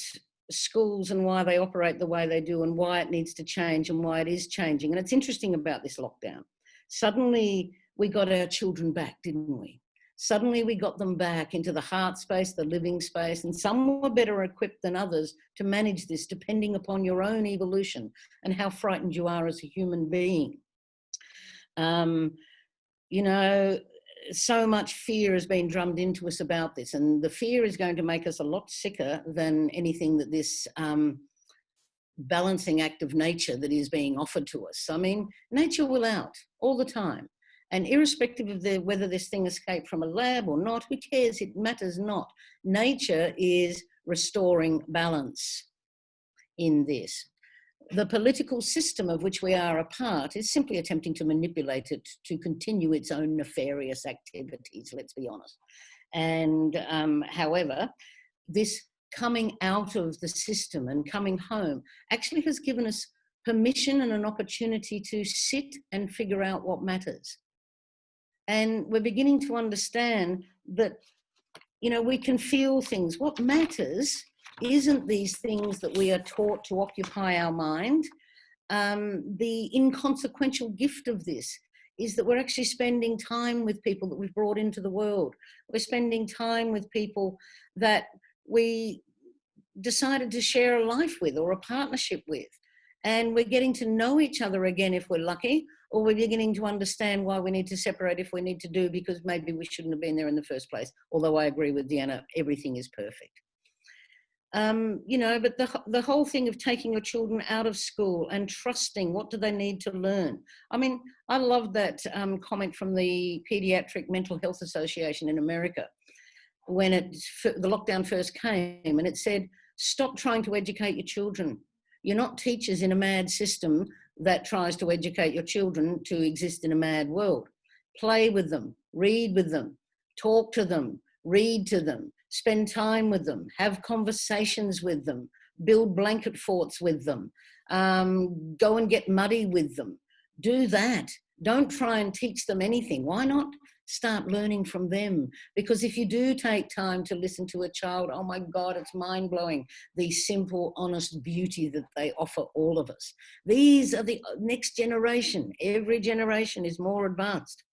schools and why they operate the way they do and why it needs to change and why it is changing, and it's interesting about this lockdown, suddenly we got our children back, didn't we? Suddenly we got them back into the heart space, the living space, and some were better equipped than others to manage this depending upon your own evolution and how frightened you are as a human being. You know, so much fear has been drummed into us about this, and the fear is going to make us a lot sicker than anything that this balancing act of nature that is being offered to us. I mean, nature will out all the time. And irrespective of whether this thing escaped from a lab or not, who cares? It matters not. Nature is restoring balance in this. The political system of which we are a part is simply attempting to manipulate it to continue its own nefarious activities, let's be honest. And however, this coming out of the system and coming home actually has given us permission and an opportunity to sit and figure out what matters. And we're beginning to understand that, you know, we can feel things. What matters isn't these things that we are taught to occupy our mind. The inconsequential gift of this is that we're actually spending time with people that we've brought into the world. We're spending time with people that we decided to share a life with or a partnership with. And we're getting to know each other again if we're lucky, or we're beginning to understand why we need to separate if we need to do, because maybe we shouldn't have been there in the first place. Although I agree with Deanna, everything is perfect. You know, but the whole thing of taking your children out of school and trusting, what do they need to learn? I mean, I love that comment from the Pediatric Mental Health Association in America when the lockdown first came, and it said, stop trying to educate your children. You're not teachers in a mad system that tries to educate your children to exist in a mad world. Play with them, read with them, talk to them, read to them, spend time with them, have conversations with them, build blanket forts with them, go and get muddy with them. Do that. Don't try and teach them anything. Why not start learning from them? Because if you do take time to listen to a child, oh my God, it's mind-blowing, the simple, honest beauty that they offer all of us. These are the next generation. Every generation is more advanced.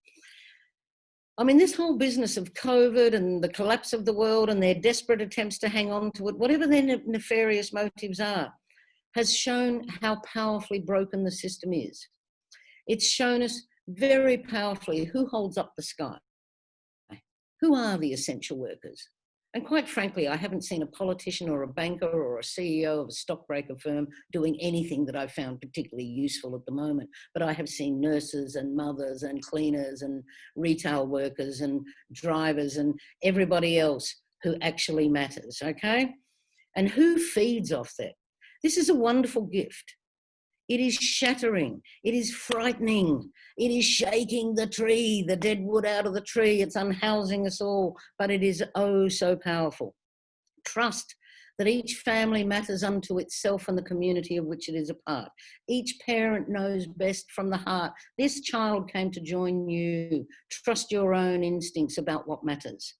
I mean, this whole business of COVID and the collapse of the world and their desperate attempts to hang on to it, whatever their nefarious motives are, has shown how powerfully broken the system is. It's shown us very powerfully who holds up the sky. Who are the essential workers? And quite frankly, I haven't seen a politician or a banker or a CEO of a stockbroker firm doing anything that I've found particularly useful at the moment. But I have seen nurses and mothers and cleaners and retail workers and drivers and everybody else who actually matters, okay? And who feeds off that? This is a wonderful gift. It is shattering. It is frightening. It is shaking the tree, the dead wood out of the tree. It's unhousing us all, but it is oh so powerful. Trust that each family matters unto itself and the community of which it is a part. Each parent knows best from the heart. This child came to join you. Trust your own instincts about what matters.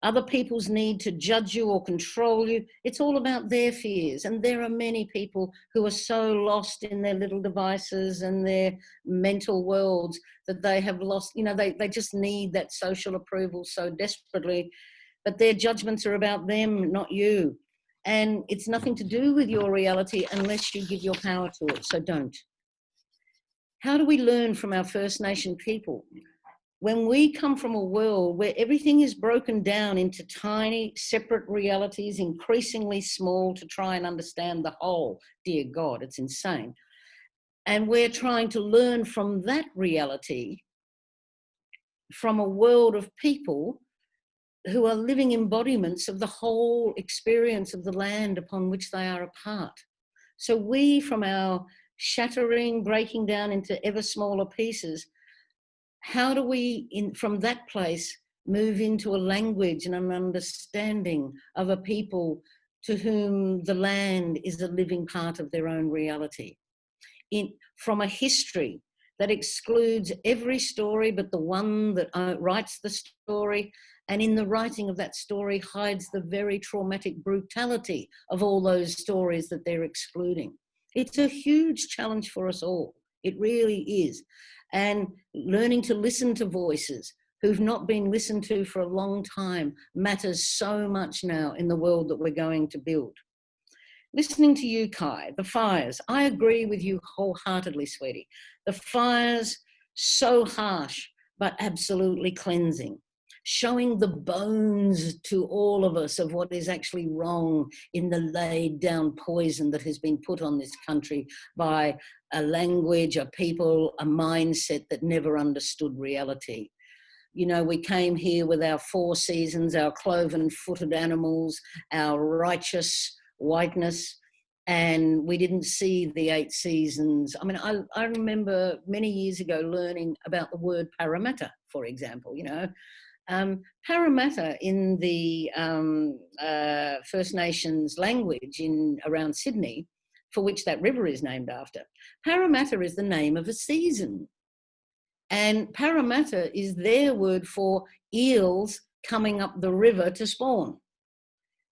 Other people's need to judge you or control you, it's all about their fears. And there are many people who are so lost in their little devices and their mental worlds that they have lost, you know, they just need that social approval so desperately, but their judgments are about them, not you. And it's nothing to do with your reality unless you give your power to it, so don't. How do we learn from our First Nation people? When we come from a world where everything is broken down into tiny, separate realities, increasingly small to try and understand the whole, dear God, it's insane. And we're trying to learn from that reality from a world of people who are living embodiments of the whole experience of the land upon which they are a part. So we, from our shattering, breaking down into ever smaller pieces, how do we, from that place, move into a language and an understanding of a people to whom the land is a living part of their own reality? From a history that excludes every story but the one that writes the story, and in the writing of that story hides the very traumatic brutality of all those stories that they're excluding. It's a huge challenge for us all. It really is. And learning to listen to voices who've not been listened to for a long time matters so much now in the world that we're going to build. Listening to you, Kai, the fires, I agree with you wholeheartedly, sweetie. The fires, so harsh, but absolutely cleansing, showing the bones to all of us of what is actually wrong in the laid down poison that has been put on this country by a language, a people, a mindset that never understood reality. You know, we came here with our 4 seasons, our cloven-footed animals, our righteous whiteness, and we didn't see the 8 seasons. I mean, I remember many years ago learning about the word Parramatta, for example, you know. Parramatta in the First Nations language around Sydney, for which that river is named after, Parramatta is the name of a season. And Parramatta is their word for eels coming up the river to spawn.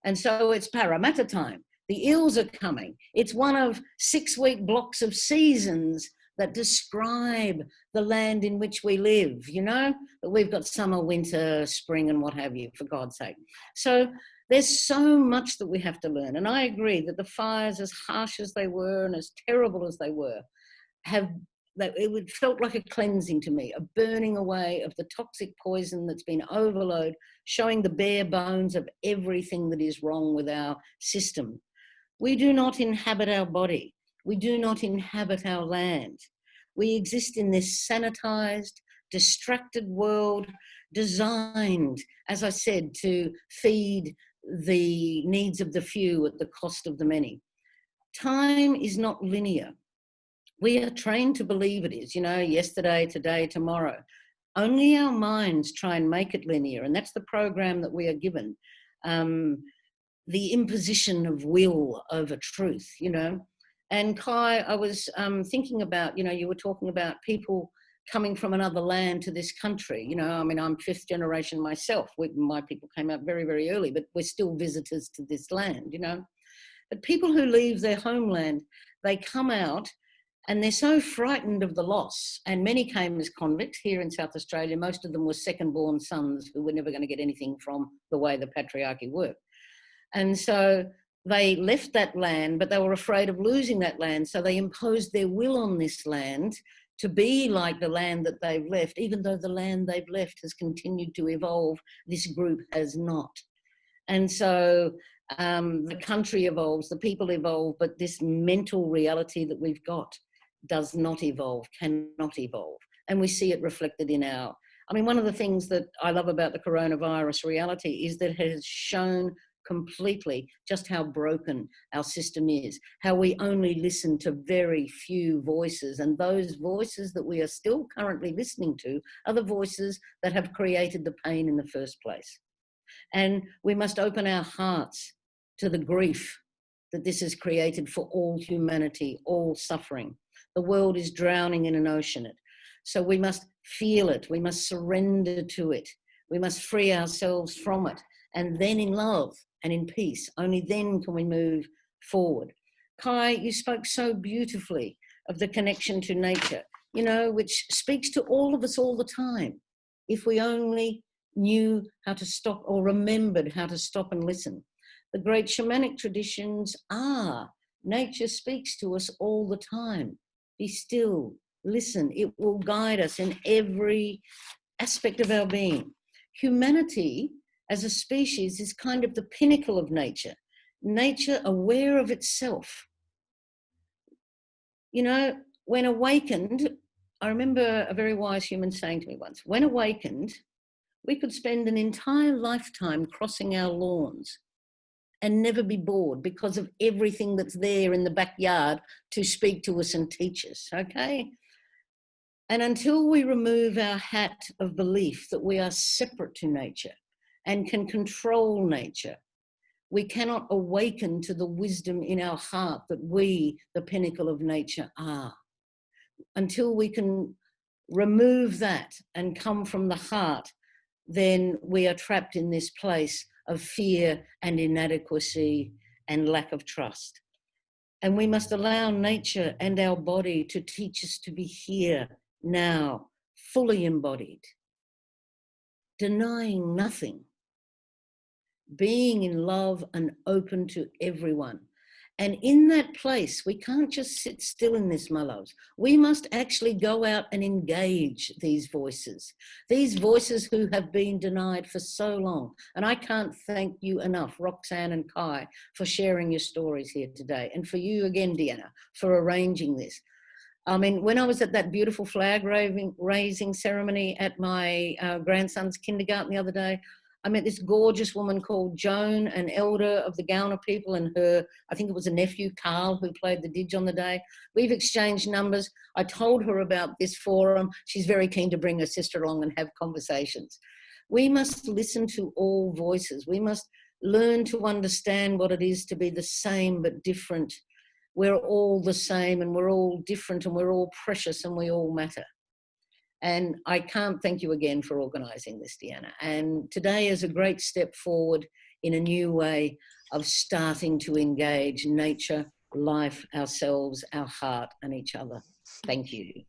And so it's Parramatta time. The eels are coming. It's one of 6-week blocks of seasons that describe the land in which we live, you know? But we've got summer, winter, spring, and what have you, for God's sake. So there's so much that we have to learn. And I agree that the fires, as harsh as they were and as terrible as they were, it felt like a cleansing to me, a burning away of the toxic poison that's been overloaded, showing the bare bones of everything that is wrong with our system. We do not inhabit our body. We do not inhabit our land. We exist in this sanitized, distracted world designed, as I said, to feed the needs of the few at the cost of the many. Time is not linear. We are trained to believe it is, you know, yesterday, today, tomorrow. Only our minds try and make it linear, and that's the program that we are given. The imposition of will over truth, you know. And Kai, I was thinking about, you know, you were talking about people coming from another land to this country. You know, I mean, I'm 5th generation myself. My people came out very, very early, but we're still visitors to this land, you know. But people who leave their homeland, they come out and they're so frightened of the loss. And many came as convicts here in South Australia. Most of them were second-born sons who were never going to get anything from the way the patriarchy worked. And so they left that land, but they were afraid of losing that land. So they imposed their will on this land to be like the land that they've left. Even though the land they've left has continued to evolve, this group has not. And so the country evolves, the people evolve, but this mental reality that we've got does not evolve, cannot evolve. And we see it reflected in one of the things that I love about the coronavirus reality is that it has shown completely just how broken our system is, how we only listen to very few voices, and those voices that we are still currently listening to are the voices that have created the pain in the first place. And we must open our hearts to the grief that this has created for all humanity, all suffering. The world is drowning in an ocean. So we must feel it. We must surrender to it. We must free ourselves from it. And then in love and in peace, only then can we move forward. Kai, you spoke so beautifully of the connection to nature, you know, which speaks to all of us all the time. If we only knew how to stop or remembered how to stop and listen. The great shamanic traditions are, nature speaks to us all the time. Be still, listen, it will guide us in every aspect of our being. Humanity as a species is kind of the pinnacle of nature. Nature aware of itself. You know, when awakened, I remember a very wise human saying to me once, when awakened, we could spend an entire lifetime crossing our lawns and never be bored because of everything that's there in the backyard to speak to us and teach us, okay? And until we remove our hat of belief that we are separate to nature and can control nature, we cannot awaken to the wisdom in our heart that we, the pinnacle of nature, are. Until we can remove that and come from the heart, then we are trapped in this place of fear and inadequacy and lack of trust. And we must allow nature and our body to teach us to be here now, fully embodied, denying nothing, being in love and open to everyone. And in that place, we can't just sit still in this, my loves. We must actually go out and engage these voices who have been denied for so long. And I can't thank you enough, Roxane and Kai, for sharing your stories here today. And for you again, Deanna, for arranging this. I mean, when I was at that beautiful flag raising ceremony at my grandson's kindergarten the other day, I met this gorgeous woman called Joan, an elder of the Gowner people, and her, I think it was a nephew, Carl, who played the didge on the day. We've exchanged numbers. I told her about this forum. She's very keen to bring her sister along and have conversations. We must listen to all voices. We must learn to understand what it is to be the same but different. We're all the same and we're all different and we're all precious and we all matter. And I can't thank you again for organising this, Deanna. And today is a great step forward in a new way of starting to engage nature, life, ourselves, our heart and each other. Thank you.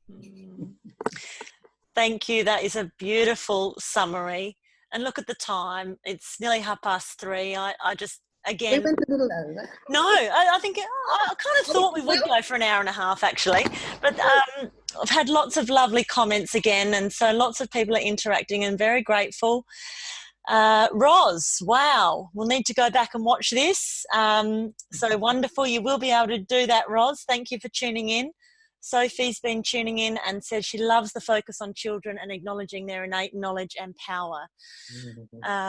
Thank you. That is a beautiful summary. And look at the time. It's nearly 3:30. I just, again... We went a little over. No, I think I kind of thought we would go for an hour and a half, actually. But I've had lots of lovely comments again, and so lots of people are interacting and very grateful. Roz, wow, we'll need to go back and watch this. So wonderful. You will be able to do that, Roz. Thank you for tuning in. Sophie's been tuning in and said she loves the focus on children and acknowledging their innate knowledge and power,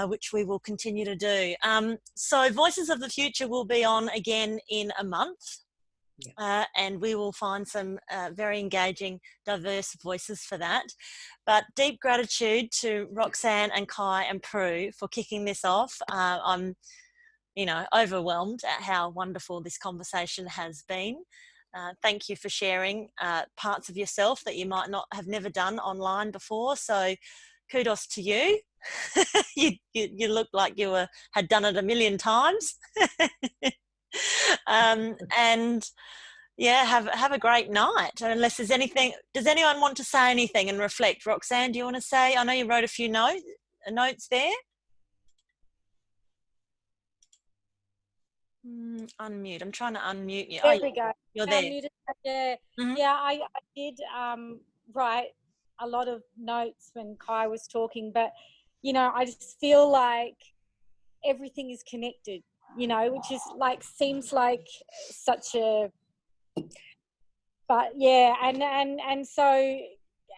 which we will continue to do. So Voices of the Future will be on again in a month. Yeah. And we will find some very engaging, diverse voices for that. But deep gratitude to Roxane and Kai and Prue for kicking this off. I'm, overwhelmed at how wonderful this conversation has been. Thank you for sharing parts of yourself that you might not have never done online before. So kudos to you. you looked like you had done it a million times. And yeah, have a great night. Unless there's anything, does anyone want to say anything and reflect? Roxane, do you want to say? I know you wrote a few notes there. Unmute. I'm trying to unmute you. There we go. You're there. Yeah, yeah. I did write a lot of notes when Kai was talking, but I just feel like everything is connected. Which is seems like such a, but yeah, and so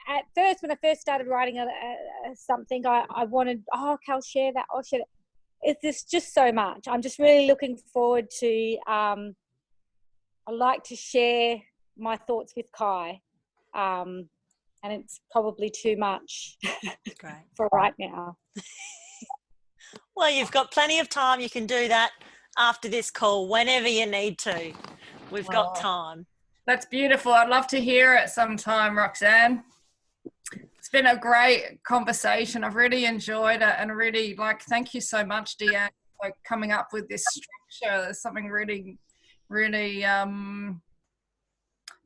at first when I first started writing something, I wanted, okay, I'll share that. It's just so much. I'm just really looking forward to, I like to share my thoughts with Kai, and it's probably too much for right now. Well, you've got plenty of time. You can do that after this call, whenever you need to. We've got time. That's beautiful. I'd love to hear it sometime, Roxane. It's been a great conversation. I've really enjoyed it and really thank you so much, Deanna, for coming up with this structure. There's something really, really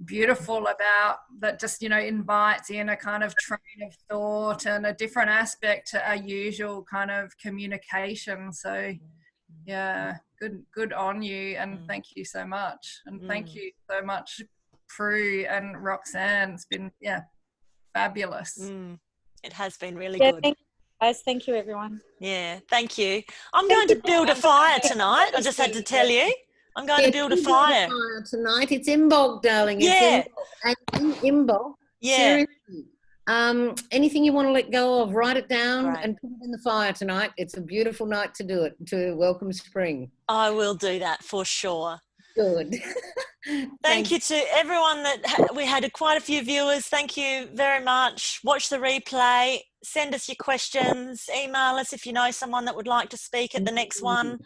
beautiful about that, just invites in a kind of train of thought and a different aspect to our usual kind of communication. So yeah, good on you, and thank you so much. And thank you so much, Prue and Roxane. It's been fabulous. It has been really good. Thank you guys. Thank you, everyone. Yeah, thank you. I'm going to build a fire tonight. I just had to tell you. I'm going to build a fire tonight. It's Imbog, darling. Yeah. It's Imbog. Yeah. Seriously. Anything you want to let go of, write it down and put it in the fire tonight. It's a beautiful night to do it, to welcome spring. I will do that for sure. Good. Thank you to everyone we had quite a few viewers. Thank you very much. Watch the replay. Send us your questions. Email us if you know someone that would like to speak at the next one.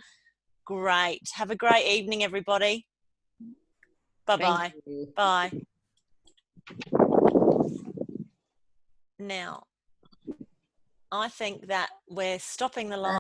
Great. Have a great evening, everybody. Bye-bye. Bye. Now, I think that we're stopping the live.